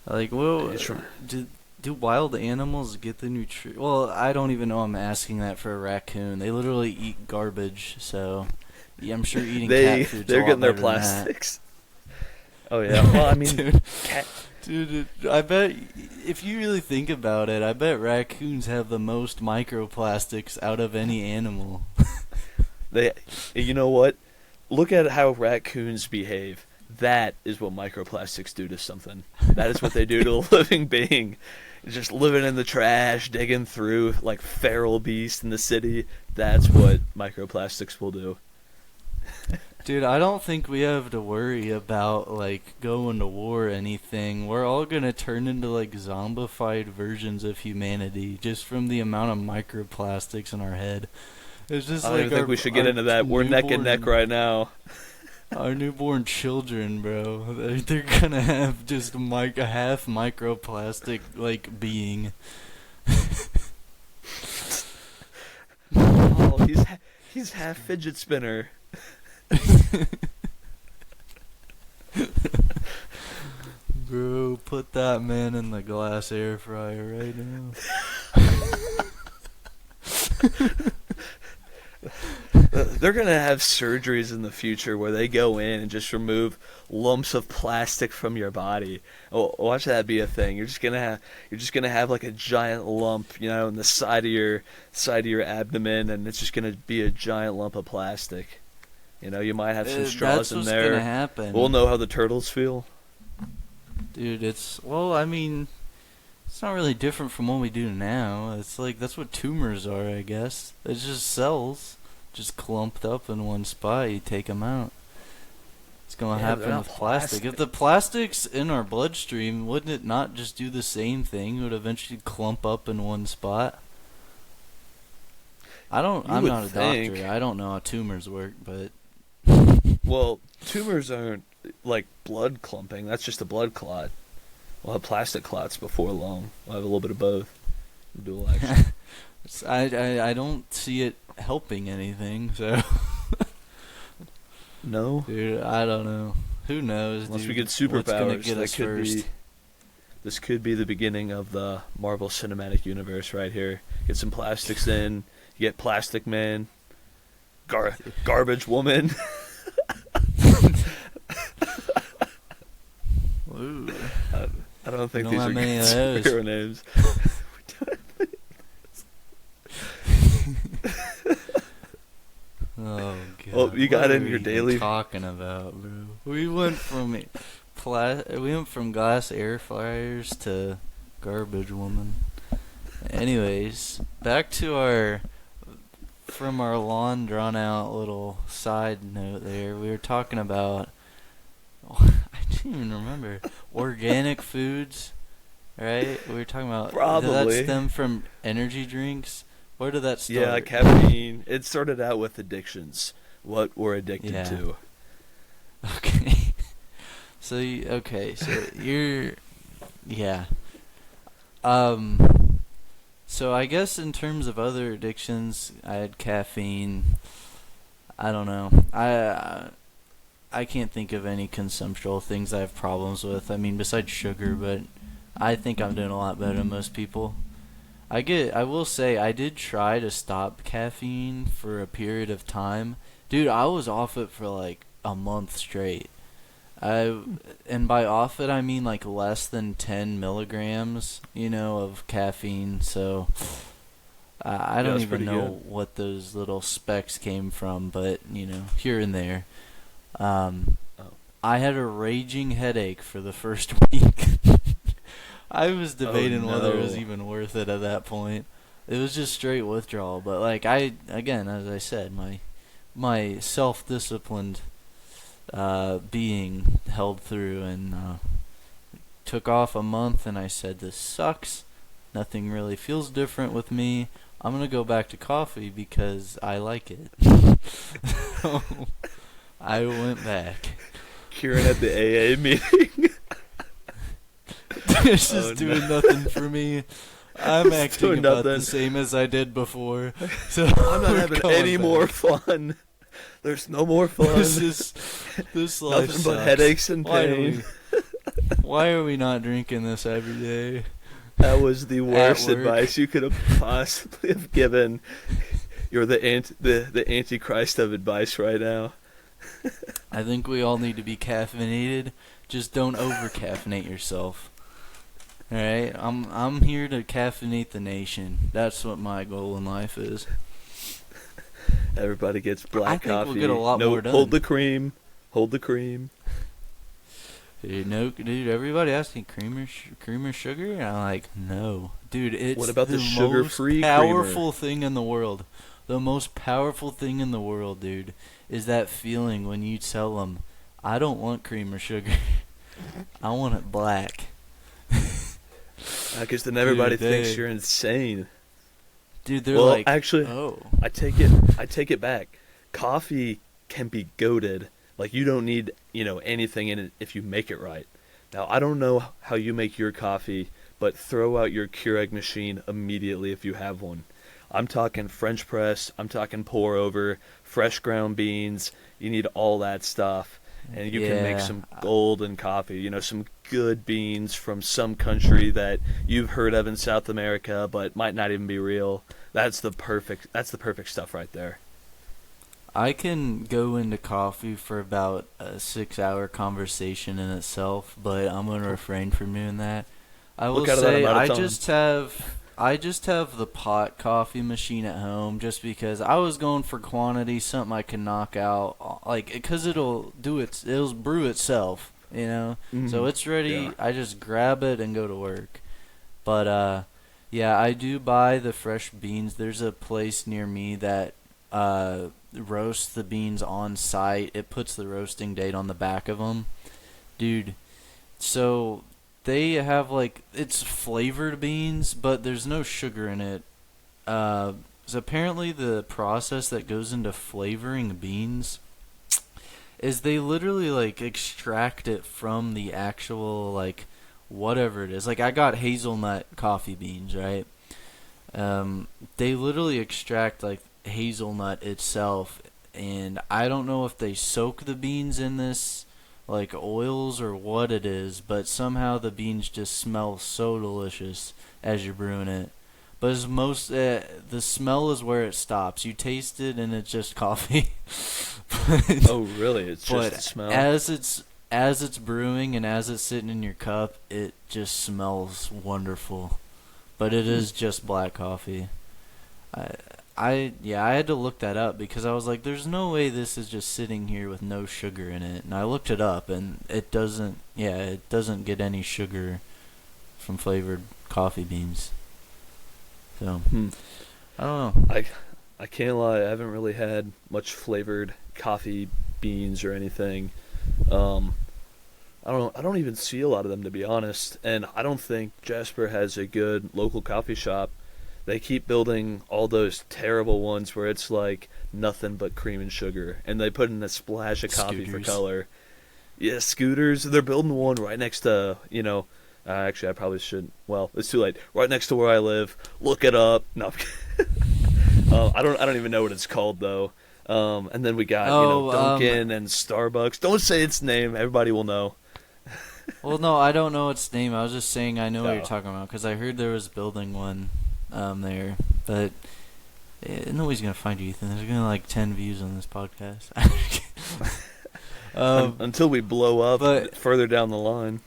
Like, well, It's from do wild animals get the nutrient? Well, I don't even know. I'm asking that for a raccoon. They literally eat garbage, so yeah, I'm sure eating cat food's a they're lot getting their better than that. plastics. Oh yeah. Well, I mean, Dude, cat. dude, I bet if you really think about it, I bet raccoons have the most microplastics out of any animal. They, you know what? Look at how raccoons behave. That is what microplastics do to something. That is what they do to a living being. Just living in the trash, digging through like feral beast in the city. That's what microplastics will do. Dude, I don't think we have to worry about like going to war or anything. We're all gonna turn into like zombified versions of humanity just from the amount of microplastics in our head. It's just I don't like even think we should get our into that. We're neck and neck newborn right now. our newborn children, bro. They're gonna have just a half microplastic like being. Oh, he's half fidget spinner. Bro, put that man in the glass air fryer right now. They're gonna have surgeries in the future where they go in and just remove lumps of plastic from your body. Oh, watch that be a thing. You're just gonna have like a giant lump, in the side of your abdomen, and it's just gonna be a giant lump of plastic. You might have some straws That's in what's there. gonna happen. We'll know how the turtles feel. Dude, I mean, it's not really different from what we do now. It's like, that's what tumors are, I guess. It's just cells, just clumped up in one spot. You take them out. It's gonna Yeah, but they're happen not with plastic. If the plastic's in our bloodstream, wouldn't it not just do the same thing? It would eventually clump up in one spot. I'm would not a think. doctor. I don't know how tumors work, but Well, tumors aren't like blood clumping. That's just a blood clot. We'll have plastic clots before long. We'll have a little bit of both. Dual action. I don't see it helping anything. So, No? dude, I don't know. Who knows? Unless dude? we get What's gonna superpowers, get us first? this could be the beginning of the Marvel Cinematic Universe right here. Get some plastics in. You get Plastic Man, Garbage Woman. Ooh. I don't think Don't these have are many good of those. superhero names. Oh god. Well, you got What in are your we daily- even talking about, bro? We went from glass air fryers to garbage woman. Anyways, back to our long drawn out little side note there. We were talking about I didn't even remember organic foods, right? We were talking about Did Probably. that stem from energy drinks? Where did that start? Yeah, caffeine. It started out with addictions. What we're addicted Yeah. to. Okay. So you're yeah. So I guess in terms of other addictions, I had caffeine. I don't know. I can't think of any consumptual things I have problems with. I mean, besides sugar, but I think I'm doing a lot better than most people. I will say I did try to stop caffeine for a period of time. Dude, I was off it for like a month straight. And by off it I mean like less than 10 milligrams, of caffeine. So I don't that's even pretty know good. what those little specks came from, but here and there. Oh. I had a raging headache for the first week. I was debating whether it was no. even worth it at that point. It was just straight withdrawal, but like again, as I said, my self-disciplined being held through and took off a month, and I said, this sucks. Nothing really feels different with me. I'm going to go back to coffee because I like it. So I went back. Kieran at the AA meeting. This is doing nothing for me. I'm It's acting doing about the nothing. same as I did before. So I'm not we're having going any back. more fun. There's no more fun. This life Nothing but sucks. headaches and Why pain. Why are we not drinking this every day? That was the worst work. advice you could have possibly have given. You're the antichrist of advice right now. I think we all need to be caffeinated. Just don't over caffeinate yourself. All right, I'm here to caffeinate the nation. That's what my goal in life is. Everybody gets I black think we'll coffee. get a lot no, more done. Hold the cream. Hold the cream. Dude, everybody asking cream or sugar, and I'm like, no, dude. It's What about the most sugar-free powerful thing in the world. The most powerful thing in the world, dude, is that feeling when you tell them, I don't want cream or sugar. I want it black. Because then everybody Dude, thinks you're insane. Dude, they're Well, like, actually, oh. I take it back. Coffee can be goated. Like you don't need, anything in it if you make it right. Now, I don't know how you make your coffee, but throw out your Keurig machine immediately if you have one. I'm talking French press, I'm talking pour over, fresh ground beans. You need all that stuff. And you can make Yeah. some golden coffee, some good beans from some country that you've heard of in South America but might not even be real. That's the perfect stuff right there. I can go into coffee for about a 6 hour conversation in itself, but I'm gonna refrain from doing that. I will Look out of that say amount of I time. just have the pot coffee machine at home just because I was going for quantity, something I can knock out, like because it'll brew itself, you know. So Hmm. it's ready. Yeah. I just grab it and go to work. But yeah, I do buy the fresh beans. There's a place near me that roasts the beans on site. It puts the roasting date on the back of them, dude. So they have like it's flavored beans, but there's no sugar in it. So apparently the process that goes into flavoring beans is they literally like extract it from the actual like whatever it is. Like I got hazelnut coffee beans, right? They literally extract like hazelnut itself, and I don't know if they soak the beans in this like oils or what it is, but somehow the beans just smell so delicious as you're brewing it. But it's the smell is where it stops. You taste it and it's just coffee. but, Oh, really? It's just the but smell? as it's brewing and as it's sitting in your cup, it just smells wonderful. But it is just black coffee. I I had to look that up because I was like, there's no way this is just sitting here with no sugar in it. And I looked it up and it doesn't. Yeah, it doesn't get any sugar from flavored coffee beans. So Hmm. I don't know. I can't lie. I haven't really had much flavored coffee beans or anything. Um, I don't know. I don't even see a lot of them, to be honest. And I don't think Jasper has a good local coffee shop. They keep building all those terrible ones where it's like nothing but cream and sugar, and they put in a splash of coffee for Scooters. color. Yeah, Scooters. They're building one right next to, actually, I probably should. Well, it's too late. Right next to where I live. Look it up. No, I don't even know what it's called though. And then we got Oh, Dunkin' and Starbucks. Don't say its name. Everybody will know. well, no, I don't know its name. I was just saying I know what you're No. talking about because I heard there was building one there, but nobody's gonna find you, Ethan. There's gonna like 10 views on this podcast. Until we blow up but further down the line.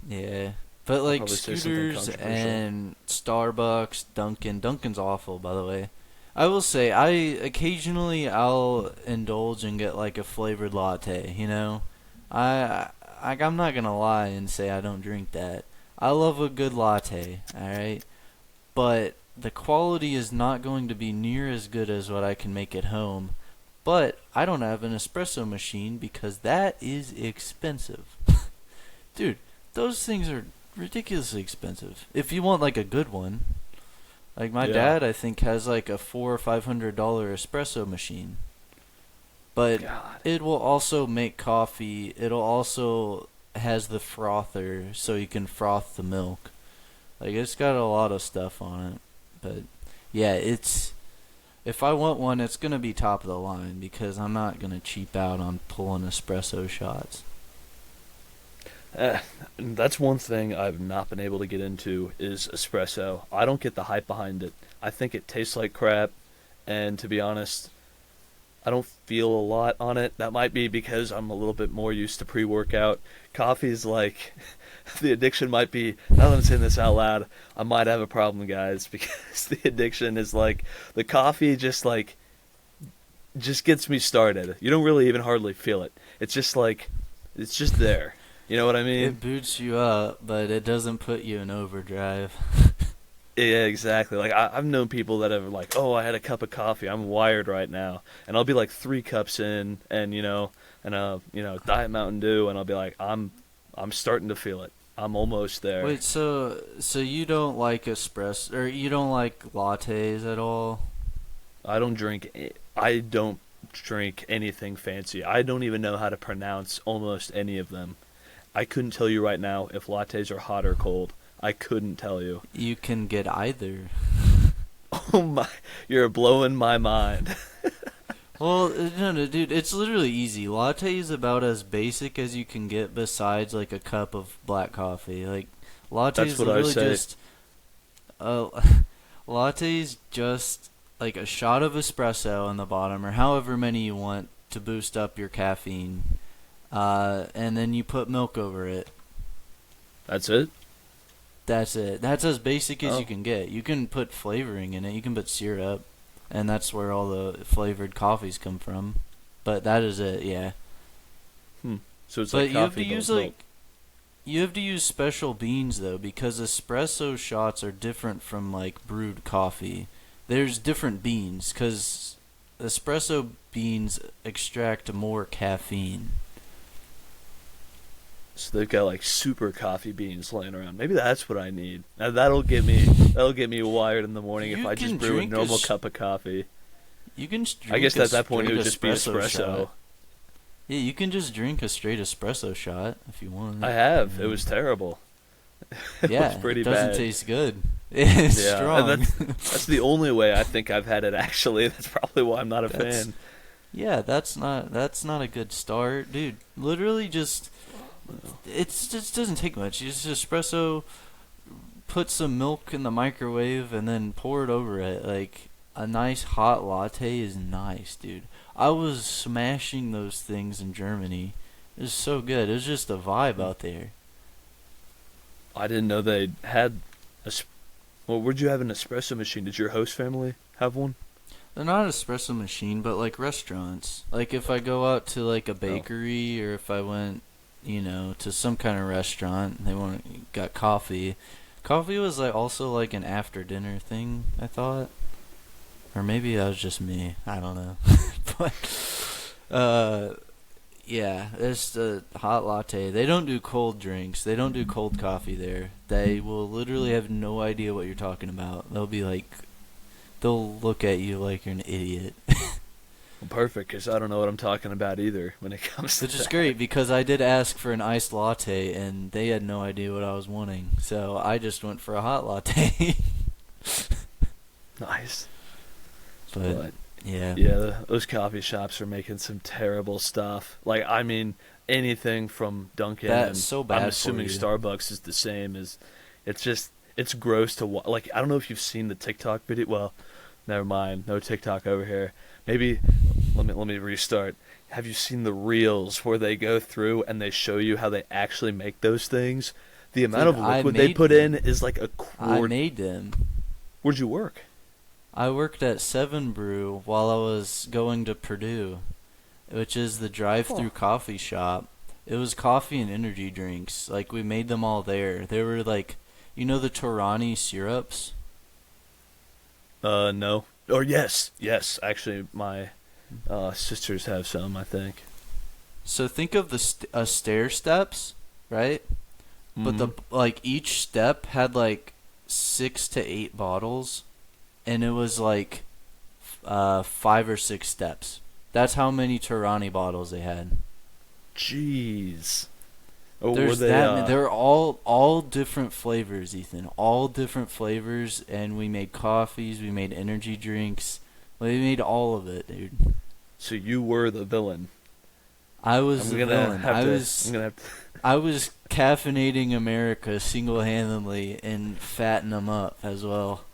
yeah, but I'll like probably say something Scooters controversial. and Starbucks, Dunkin's awful, by the way. I will say I'll indulge and get like a flavored latte. You know, I'm not gonna lie and say I don't drink that. I love a good latte. All right, but the quality is not going to be near as good as what I can make at home. But I don't have an espresso machine because that is expensive. Dude, those things are ridiculously expensive. If you want like a good one, like my Yeah. dad I think has like a $400 or $500 espresso machine. But God. it will also make coffee. It'll also has the frother so you can froth the milk. Like it's got a lot of stuff on it. But yeah, it's if I want one, it's gonna be top of the line because I'm not gonna cheap out on pulling espresso shots. Eh, that's one thing I've not been able to get into is espresso. I don't get the hype behind it. I think it tastes like crap, and to be honest, I don't feel a lot on it. That might be because I'm a little bit more used to pre-workout. Coffee's like the addiction might be. Now that I'm saying this out loud, I might have a problem, guys, because the addiction is like the coffee just gets me started. You don't really even hardly feel it. It's just like it's just there. You know what I mean? It boots you up, but it doesn't put you in overdrive. Yeah, exactly. Like I've known people that have like, oh, I had a cup of coffee. I'm wired right now, and I'll be like 3 cups in, and Diet Mountain Dew, and I'll be like, I'm starting to feel it. I'm almost there. Wait, so you don't like espresso, or you don't like lattes at all? I don't drink anything fancy. I don't even know how to pronounce almost any of them. I couldn't tell you right now if lattes are hot or cold. I couldn't tell you. You can get either. Oh my, you're blowing my mind. Well, no, dude, it's literally easy. Latte is about as basic as you can get besides like a cup of black coffee. Like, latte That's is what I literally say. just, uh, latte is just like a shot of espresso on the bottom, or however many you want to boost up your caffeine, and then you put milk over it. That's it? That's it. That's as basic as Oh. you can get. You can put flavoring in it. You can put syrup, and that's where all the flavored coffees come from. But that is it, yeah. Hmm. So it's But like you have to coffee, but use with milk. you have to use special beans though, because espresso shots are different from like brewed coffee. There's different beans cuz espresso beans extract more caffeine. So they've got like super coffee beans laying around. Maybe that's what I need. Now that'll get me wired in the morning if You I can just brew a drink normal cup of coffee. you can just I drink guess a at that point it straight would just be espresso. shot. Yeah, you can just drink a straight espresso shot if you want. I have. It was terrible. It was Yeah, pretty it doesn't bad. taste good. It's Yeah, strong. and that's the only way I think I've had it actually. That's probably why I'm not a That's fan. Yeah, that's not a good start, dude. Literally, just just doesn't take much. You just espresso, put some milk in the microwave, and then pour it over it. Like a nice hot latte is nice, dude. I was smashing those things in Germany. It was so good. It was just a vibe out there. I didn't know they had a. Well, where'd you have an espresso machine? Did your host family have one? They're not an espresso machine, but like restaurants. Like if I go out to like a Oh, bakery, or if I went, to some kind of restaurant, they got coffee. Coffee was like also like an after dinner thing, I thought. Or maybe that was just me. I don't know. But yeah, there's the hot latte. They don't do cold drinks. They don't do cold coffee there. They will literally have no idea what you're talking about. They'll look at you like you're an idiot. well, perfect, because I don't know what I'm talking about either when it comes to Which is that. great because I did ask for an iced latte and they had no idea what I was wanting. So I just went for a hot latte. Nice. But But yeah. yeah, those coffee shops are making some terrible stuff. Like, I mean, anything from Dunkin' That's and so bad I'm for assuming you. Starbucks is the same as. It's just it's gross to like. I don't know if you've seen the TikTok video. Well, never mind. No TikTok over here. Maybe let me restart. Have you seen the reels where they go through and they show you how they actually make those things? The amount Dude, of I liquid they made put in them. is like a I quart. made them. Where'd you work? I worked at Seven Brew while I was going to Purdue, which is the Huh. drive-through coffee shop. It was coffee and energy drinks. Like we made them all there. They were like, the Torani syrups. No. Or yes. Actually, my sisters have some. I think. So think of stair steps, right? But Hmm. each step had like 6 to 8 bottles, and it was like 5 or 6 steps. That's how many Torani bottles they had. Jeez. Oh, were There's they? that. They're all different flavors, Ethan. All different flavors, and we made coffees. We made energy drinks. We made all of it, dude. So you were the villain. I was I'm the gonna villain. have I to. was I'm gonna have to. I was caffeinating America single-handedly and fatting them up as well.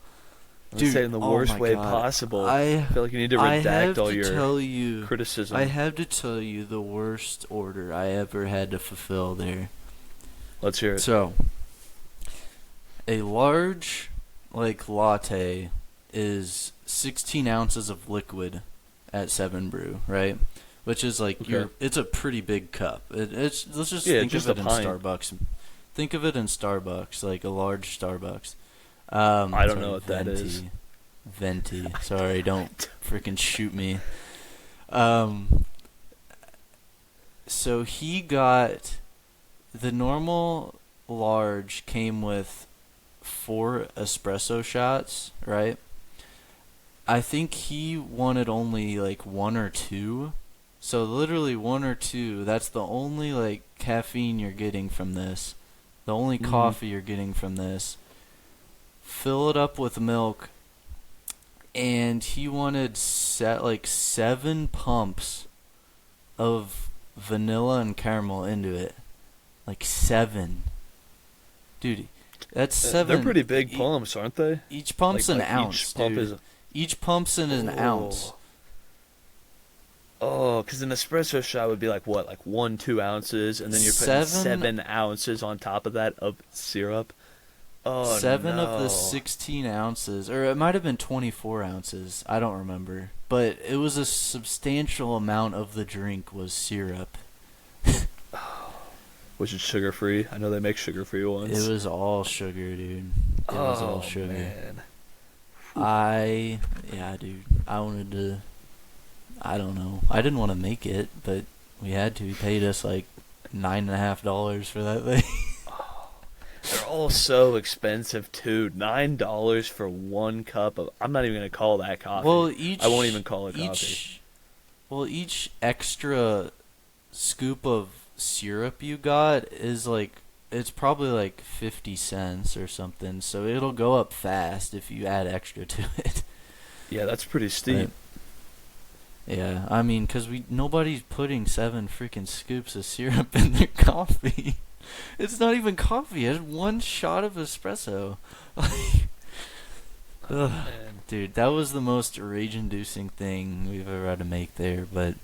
I'm Dude, say in the oh worst my way God. possible. I I feel like you need to I have redact all to your tell you, criticism. I have to tell you the worst order I ever had to fulfill there. Let's hear it. So, a large, latte is 16 ounces of liquid at Seven Brew, right? Which is Okay. it's a pretty big cup. Let's just Yeah, think just of a it in pint. Starbucks. Think of it in Starbucks, like a large Starbucks. I don't know Sorry, what that is. Venti. Sorry, don't freaking shoot me. Um, so he got the normal large came with 4 espresso shots, right? I think he wanted only like 1 or 2. So literally 1 or 2. That's the only like caffeine you're getting from this. The only Hmm. coffee you're getting from this. Fill it up with milk, and he wanted like 7 pumps of vanilla and caramel into it. Like 7, dude. That's They're seven. pretty big pumps, aren't they? Each pump's an Each ounce, pump dude. is. Each pump's in an ounce. Oh. Oh, because an espresso shot would be like what, like 1, 2 ounces, and then you're putting Seven 7 ounces on top of that of syrup. Oh Seven of the no. 16 ounces, or it might have been 24 ounces. I don't remember. But it was a substantial amount of the drink was syrup. Was it sugar free? I know they make sugar free ones. It was all sugar, dude. It was all Oh sugar. man. Yeah, dude. I wanted to. I don't know. I didn't want to make it, but we had to. He paid us like $9.50 for that thing. They're all so expensive too. $9 for 1 cup of. I'm not even gonna call that coffee. Well, I won't even call it coffee. each extra scoop of syrup you got is like it's probably like 50 cents or something. So it'll go up fast if you add extra to it. Yeah, that's pretty steep. Yeah, I mean, 'cause nobody's putting 7 freaking scoops of syrup in their coffee. It's not even coffee. It's 1 shot of espresso. Like, ugh. Man. Dude, that was the most rage-inducing thing we've ever had to make there. But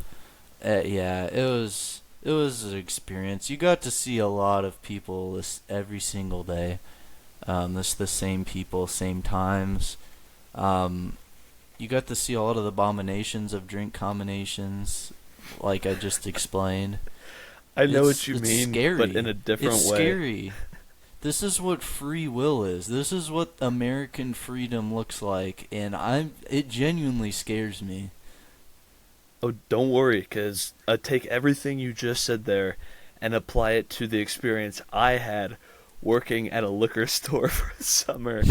yeah, it was an experience. You got to see a lot of people every single day. This the same people, same times. You got to see a lot of the abominations of drink combinations, like I just explained. I know It's what you it's mean, scary. but in a different It's way. scary. This is what free will is. This is what American freedom looks like, and it genuinely scares me. Oh, don't worry, because take everything you just said there and apply it to the experience I had working at a liquor store for a summer.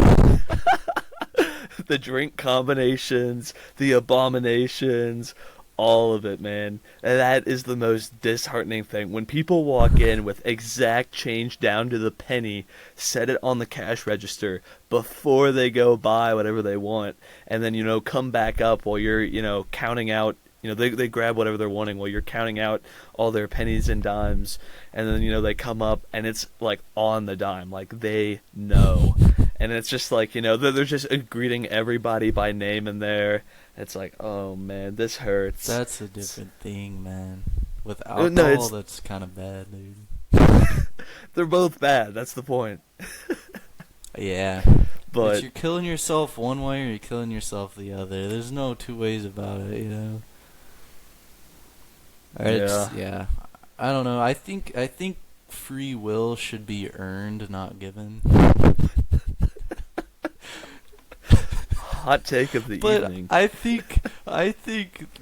The drink combinations, the abominations, all of it, man. And that is the most disheartening thing. When people walk in with exact change down to the penny, set it on the cash register before they go buy whatever they want, and then, come back up while you're, counting out. They grab whatever they're wanting while you're counting out all their pennies and dimes, and then, they come up and it's like on the dime, like they know. And it's just like, they're just greeting everybody by name in there. It's like, oh man, this hurts. That's a different thing, man. With No, alcohol, that's kind of bad, dude. they're both bad. That's the point. Yeah. But But you're killing yourself one way or you're killing yourself the other. There's no two ways about it, you know. Yeah. I don't know. I think free will should be earned, not given. hot take of the But evening. I think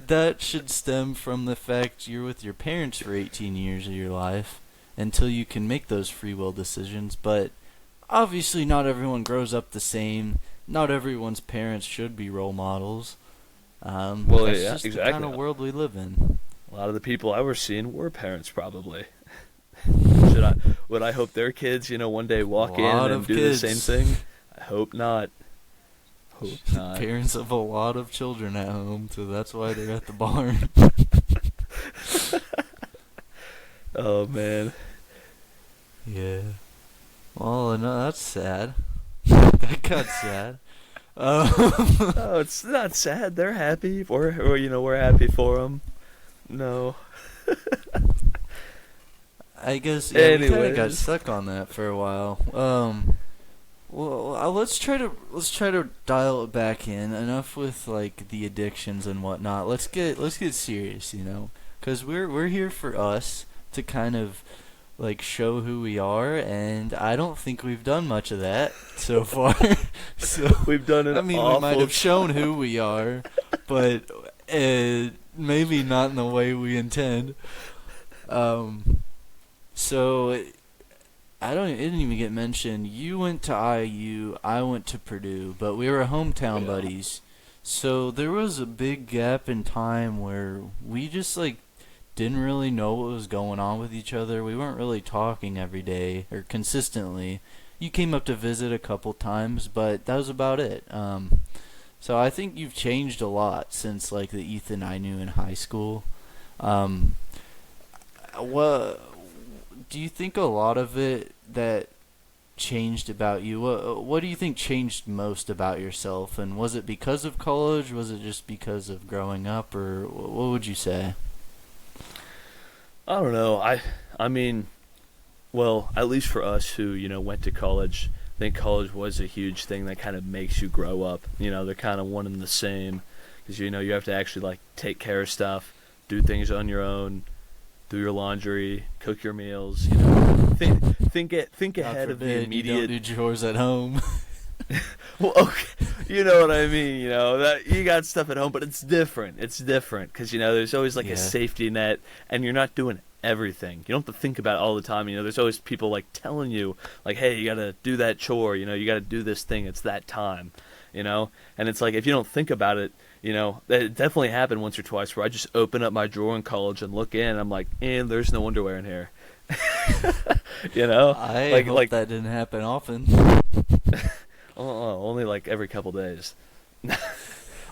that should stem from the fact you're with your parents for 18 years of your life until you can make those free will decisions. But obviously, not everyone grows up the same. Not everyone's parents should be role models. Well, that's yeah, just exactly. the kind of world we live in. A lot of the people I was seeing were parents, probably. Would I hope their kids, one day walk in and do the same thing? I hope not. Hope not. Parents of a lot of children at home, so that's why they're at the barn. Oh man. Yeah. Well, no, that's sad. That got sad. Oh, it's not sad. They're happy. We're happy for them. No. I guess we kind of got Anyways. stuck on that for a while. Well, let's try to dial it back in. Enough with like the addictions and whatnot. Let's get serious, because we're here for us to kind of like show who we are, and I don't think we've done much of that so far. So, We've done an I mean, we might awful have shown who we are, but maybe not in the way we intend. Um, so it didn't even get mentioned. You went to IU, I went to Purdue, but we were hometown Yeah. buddies. So there was a big gap in time where we just like didn't really know what was going on with each other. We weren't really talking every day or consistently. You came up to visit a couple times, but that was about it. So I think you've changed a lot since like the Ethan I knew in high school. Um, what do you think a lot of it that changed about you? What do you think changed most about yourself? And was it because of college? Was it just because of growing up, or what would you say? I don't know. I mean, well, at least for us who, went to college, I think college was a huge thing that kind of makes you grow up. They're kind of one and the same because you have to actually like take care of stuff, do things on your own, do your laundry, cook your meals, think God ahead of the forbid you don't immediate. do chores at home. Well, okay, you know what I mean. That you got stuff at home, but it's different. It's different because there's always like a Yeah. safety net, and you're not doing everything. You don't have to think about it all the time. There's always people like telling you, like, hey, you got to do that chore. You got to do this thing. It's that time. And it's like if you don't think about it, it definitely happened once or twice where I just open up my drawer in college and look in. And I'm like, and there's no underwear in here. I like hope like that didn't happen often. only like every couple days.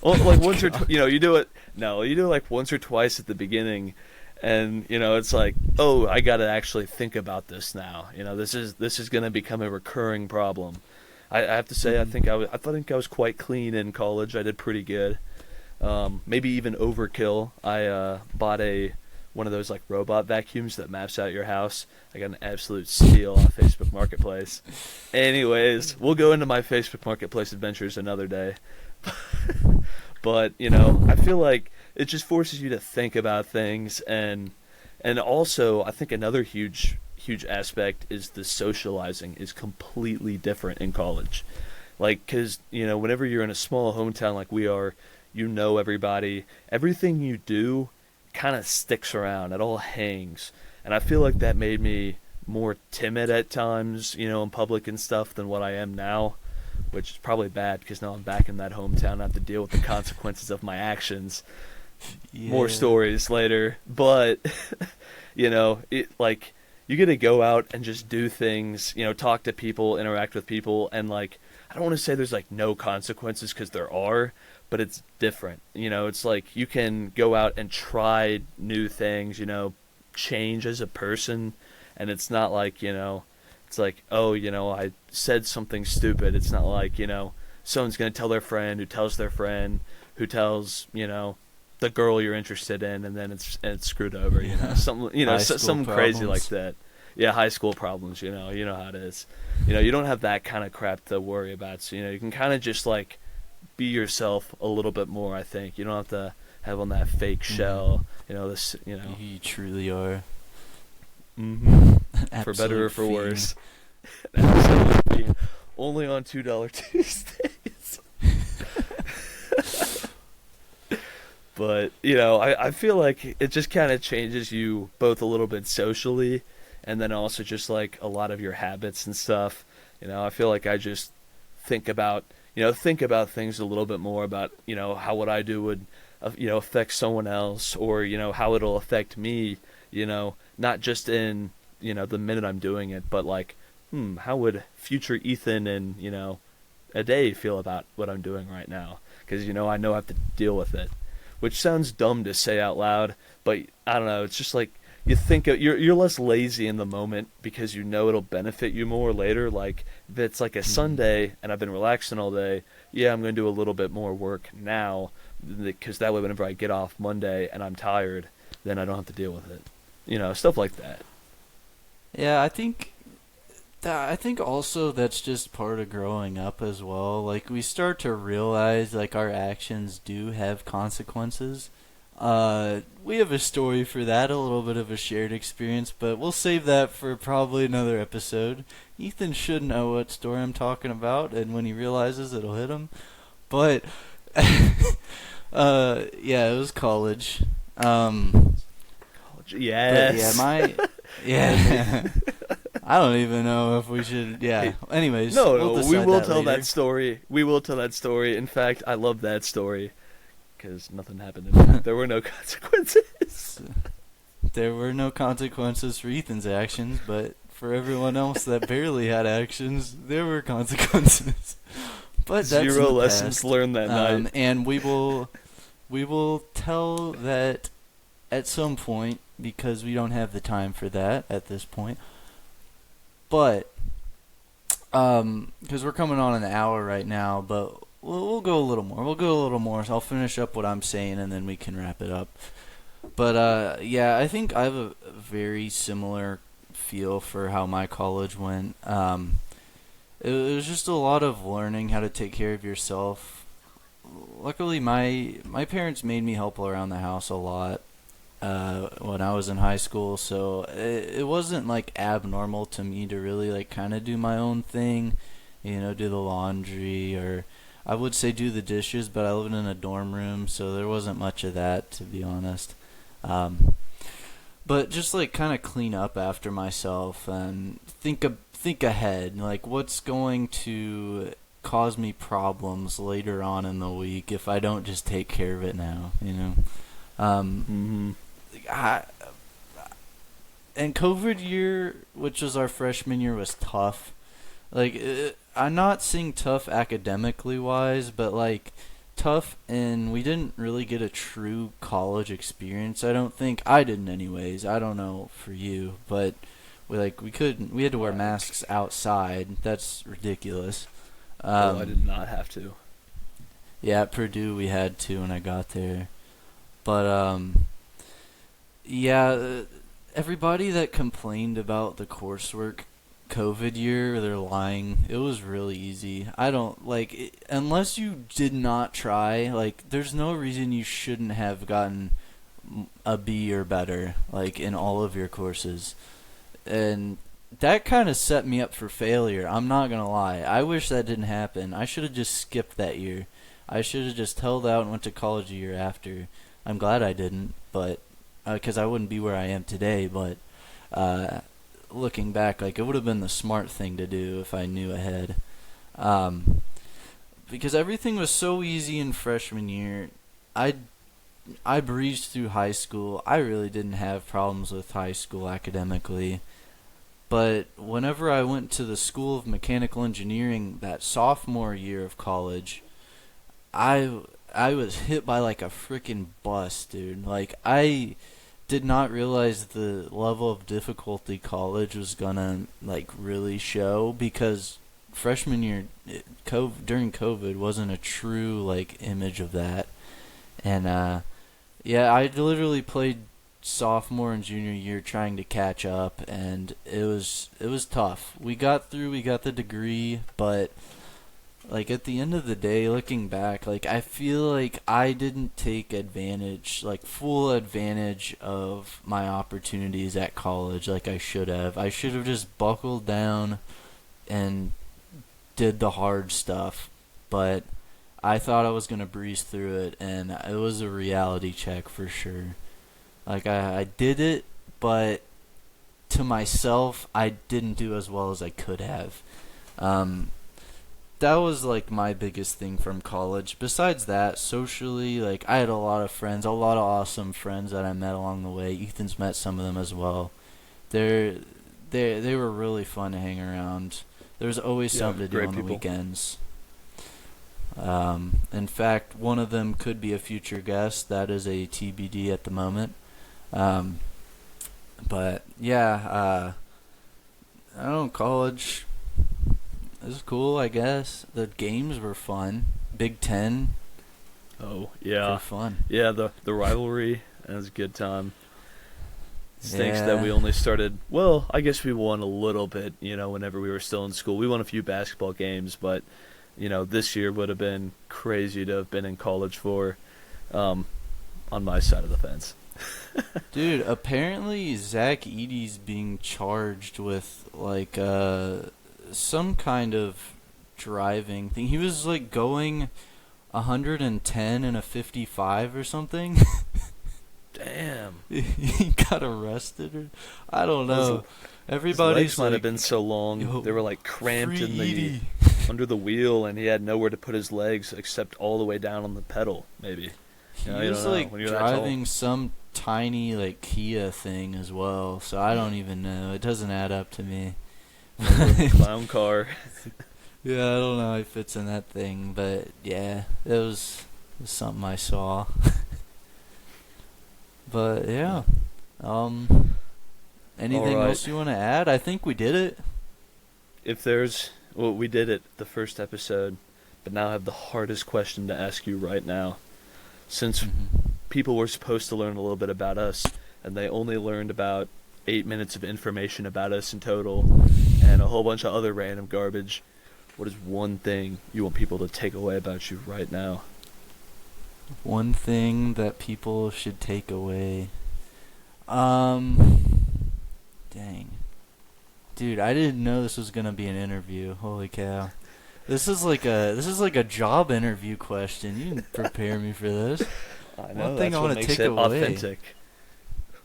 Well, like once or you do it. No, you do it like once or twice at the beginning, and it's like, oh, I got to actually think about this now. This is going to become a recurring problem. I have to say, I think I was quite clean in college. I did pretty good. Maybe even overkill. I bought one of those like robot vacuums that maps out your house. I got an absolute steal on Facebook Marketplace. Anyways, we'll go into my Facebook Marketplace adventures another day. But I feel like it just forces you to think about things, and also I think another huge aspect is the socializing is completely different in college. Like, because whenever you're in a small hometown like we are, everybody, everything you do kind of sticks around. It all hangs, and I feel like that made me more timid at times, in public and stuff than what I am now, which is probably bad because now I'm back in that hometown. I have to deal with the consequences of my actions. Yeah. More stories later, but it like you get to go out and just do things, talk to people, interact with people, and like I don't want to say there's like no consequences because there are, but it's different. It's like you can go out and try new things, change as a person, and it's not like, it's like, oh, I said something stupid. It's not like, someone's going to tell their friend who tells their friend who tells, the girl you're interested in, and then it's screwed over, something, High school something crazy like problems. that. Yeah, high school problems, you know how it is. You don't have that kind of crap to worry about. So, you can kind of just like be yourself a little bit more, I think. You don't have to have on that fake shell, You truly are. For better or Absolute for fiend. worse. Absolutely. Only on $2 Tuesdays. But, I feel like it just kind of changes you both a little bit socially, and then also just like a lot of your habits and stuff. I feel like I just think about things a little bit more about, how what I do would, affect someone else, or, how it'll affect me, not just in, the minute I'm doing it, but like, how would future Ethan in, a day feel about what I'm doing right now? Because, I know I have to deal with it, which sounds dumb to say out loud, but I don't know, it's just like, you think you're less lazy in the moment because it'll benefit you more later. Like if it's like a Sunday and I've been relaxing all day, yeah, I'm going to do a little bit more work now because that way whenever I get off Monday and I'm tired, then I don't have to deal with it. Stuff like that. Yeah, I think also that's just part of growing up as well. Like we start to realize like our actions do have consequences. We have a story for that, a little bit of a shared experience, but we'll save that for probably another episode. Ethan should know what story I'm talking about, and when he realizes, it'll hit him. But, yeah, it was college. But yeah, Yes. yeah. I don't even know if we should. Yeah. Anyways, No, we'll no, we decide will that tell later. that story. We will tell that story. In fact, I love that story because nothing happened. In it. There were no consequences. There were no consequences for Ethan's actions, but for everyone else that barely had actions, there were consequences. But that's in Zero the lessons past. learned that night. And we will tell that at some point because we don't have the time for that at this point. But because we're coming on an hour right now, but we'll go a little more. We'll go a little more. So I'll finish up what I'm saying, and then we can wrap it up. But yeah, I think I have a very similar feel for how my college went. It was just a lot of learning how to take care of yourself. Luckily, my parents made me help around the house a lot when I was in high school, so it wasn't like abnormal to me to really like kind of do my own thing, do the laundry or I would say do the dishes, but I lived in a dorm room, so there wasn't much of that to be honest. Um, but just like kind of clean up after myself and think ahead, like what's going to cause me problems later on in the week if I don't just take care of it now. Um, Mm-hmm. I, and COVID year, which was our freshman year, was tough. Like, I'm not saying tough academically wise, but like tough, and we didn't really get a true college experience. I don't think I didn't, anyways. I don't know for you, but we had to wear Right. masks outside. That's ridiculous. Oh, I did not have to. Yeah, at Purdue we had to when I got there, but yeah, everybody that complained about the coursework COVID year, they're lying. It was really easy. I don't like it, unless you did not try. Like, there's no reason you shouldn't have gotten a B or better, like in all of your courses, and that kind of set me up for failure. I'm not gonna lie. I wish that didn't happen. I should have just skipped that year. I should have just held out and went to college a year after. I'm glad I didn't, but because I wouldn't be where I am today. But uh, looking back, like it would have been the smart thing to do if I knew ahead. Um, because everything was so easy in freshman year. I I breezed through high school. I really didn't have problems with high school academically. But whenever I went to the School of Mechanical Engineering that sophomore year of college, I I was hit by like a freaking bus, dude. Like I did not realize the level of difficulty college was gonna like really show because freshman year during COVID wasn't a true like image of that. And yeah, I literally played sophomore and junior year trying to catch up, and it was tough. We got through, we got the degree, but like at the end of the day, looking back, like I feel like I didn't take advantage, like full advantage of my opportunities at college like I should have. I should have just buckled down and did the hard stuff, but I thought I was gonna breeze through it, and it was a reality check for sure. Like I did it, but to myself, I didn't do as well as I could have. Um, that was like my biggest thing from college. Besides that, socially, like I had a lot of friends, a lot of awesome friends that I met along the way. Ethan's met some of them as well. They're they were really fun to hang around. There's always Yeah, something to do great on the people. weekends. In fact, one of them could be a future guest. That is a TBD at the moment. Um, but yeah, I don't know, college is cool, I guess. The games were fun. Big Ten, Oh pretty yeah, fun. yeah. The rivalry, that was a good time. Stinks that we Yeah, only started. Well, I guess we won a little bit. Whenever we were still in school, we won a few basketball games, but this year would have been crazy to have been in college for. Um, on my side of the fence. Dude, apparently Zach Eady's being charged with like some kind of driving thing. He was like going 110 in a 55 or something. Damn. He got arrested or I don't His, know. his Everybody's legs might like, have been so long yo, they were like cramped free in the Edie. under the wheel, and he had nowhere to put his legs except all the way down on the pedal. Maybe. He You was don't know like when you're that tall. driving some tiny like Kia thing as well, so I don't even know. It doesn't add up to me. Clown car. Yeah, I don't know how he fits in that thing, but yeah, it was something I saw. But yeah, anything All right. else you want to add? I think we did it. If there's, well, we did it the first episode, but now I have the hardest question to ask you right now. Since people were supposed to learn a little bit about us, and they only learned about 8 minutes of information about us in total, and a whole bunch of other random garbage, what is one thing you want people to take away about you right now? One thing that people should take away. Dang. Dude, I didn't know this was gonna be an interview. Holy cow. This is like a job interview question. You didn't prepare me for this. I know, One thing that's I what want to makes take it away. authentic.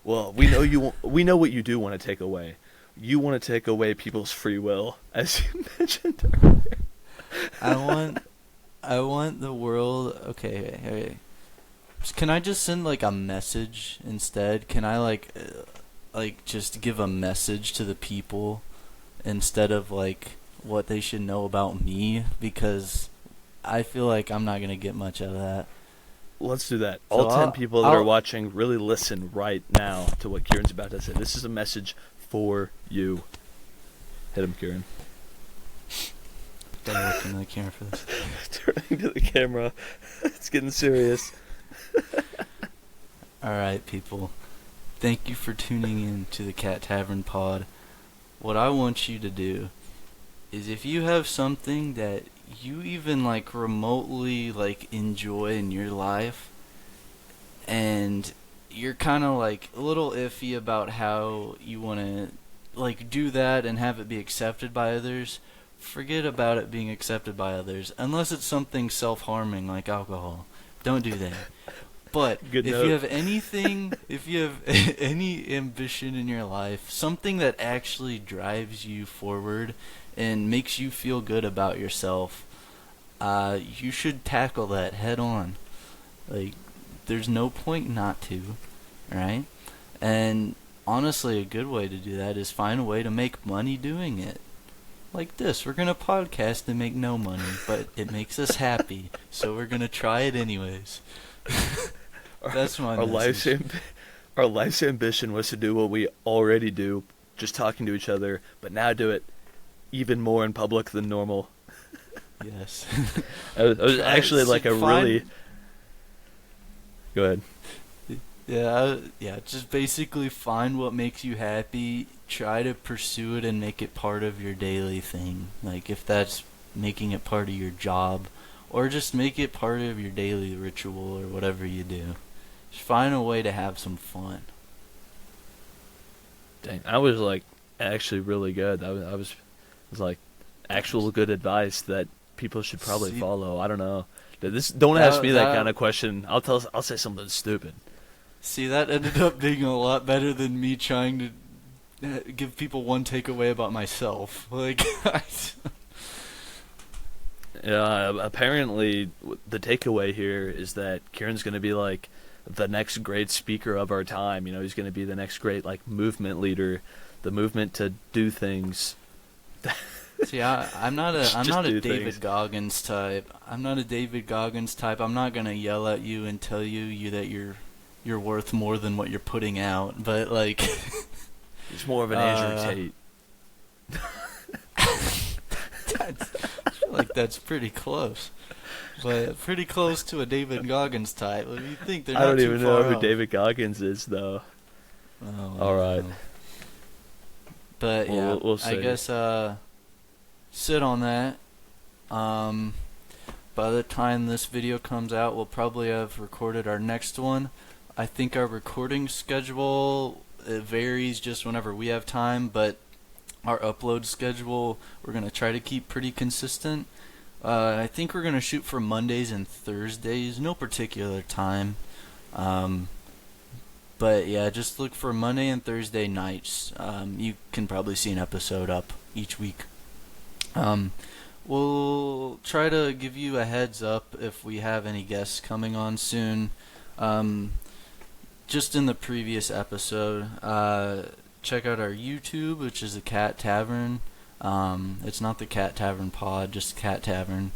Well, we know we know what you do want to take away. You want to take away people's free will, as you mentioned earlier. I want the world. Okay. Can I just send like a message instead? Can I like just give a message to the people instead of like what they should know about me? Because I feel like I'm not gonna get much out of that. Let's do that. So All 10 people that are I'll- watching, really listen right now to what Kieran's about to say. This is a message for you. Hit him, Kieran. Don't look into the camera for this. Turning to the camera. It's getting serious. Alright, people. Thank you for tuning in to the Cat Tavern Pod. What I want you to do is if you have something that you even like remotely like enjoy in your life and you're kind of like a little iffy about how you want to like do that and have it be accepted by others, forget about it being accepted by others unless it's something self-harming like alcohol. Don't do that. But Good if note. you have anything, if you have any ambition in your life, something that actually drives you forward and makes you feel good about yourself, you should tackle that head on. Like, there's no point not to, right? And honestly, a good way to do that is find a way to make money doing it. Like this, we're gonna podcast and make no money, but it makes us happy, so we're gonna try it anyways. That's my Our message. our life's ambition was to do what we already do, just talking to each other, but now do it even more in public than normal. Yes. It was Try- actually like a find- really... Go ahead. Yeah, just basically find what makes you happy, try to pursue it and make it part of your daily thing. Like if that's making it part of your job, or just make it part of your daily ritual or whatever you do. Just find a way to have some fun. Dang, I was like actually really good. I was like actual good advice that people should probably See- follow. I don't know. Don't ask me that that- kind of question. I'll say something stupid. See, that ended up being a lot better than me trying to give people one takeaway about myself. Like, Yeah, apparently the takeaway here is that Kieran's going to be like the next great speaker of our time. You know, he's going to be the next great like movement leader, the movement to do things. see, I'm not a Just David do things. Goggins type. I'm not a David Goggins type. I'm not gonna yell at you and tell you that you're worth more than what you're putting out. But like, He's more of an Andrew Tate. I feel like that's pretty close. But pretty close to a David Goggins type. What do you think? They're I not don't too even know far who off. David Goggins is though. Oh, All right. no. But Well, yeah, we'll I see. guess sit on that. By the time this video comes out, we'll probably have recorded our next one. I think our recording schedule, it varies just whenever we have time, but our upload schedule we're gonna try to keep pretty consistent. I think we're gonna shoot for Mondays and Thursdays, no particular time. Um, but yeah, just look for Monday and Thursday nights. You can probably see an episode up each week. Um, we'll try to give you a heads up if we have any guests coming on soon. Um, just in the previous episode, check out our YouTube, which is the Cat Tavern. It's not the Cat Tavern Pod, just Cat Tavern.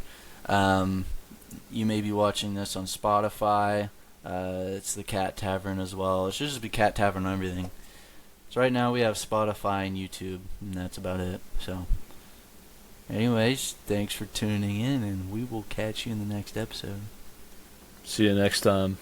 Um, you may be watching this on Spotify. It's the Cat Tavern as well. It should just be Cat Tavern on everything. So right now we have Spotify and YouTube, and that's about it. So, anyways, thanks for tuning in, and we will catch you in the next episode. See you next time.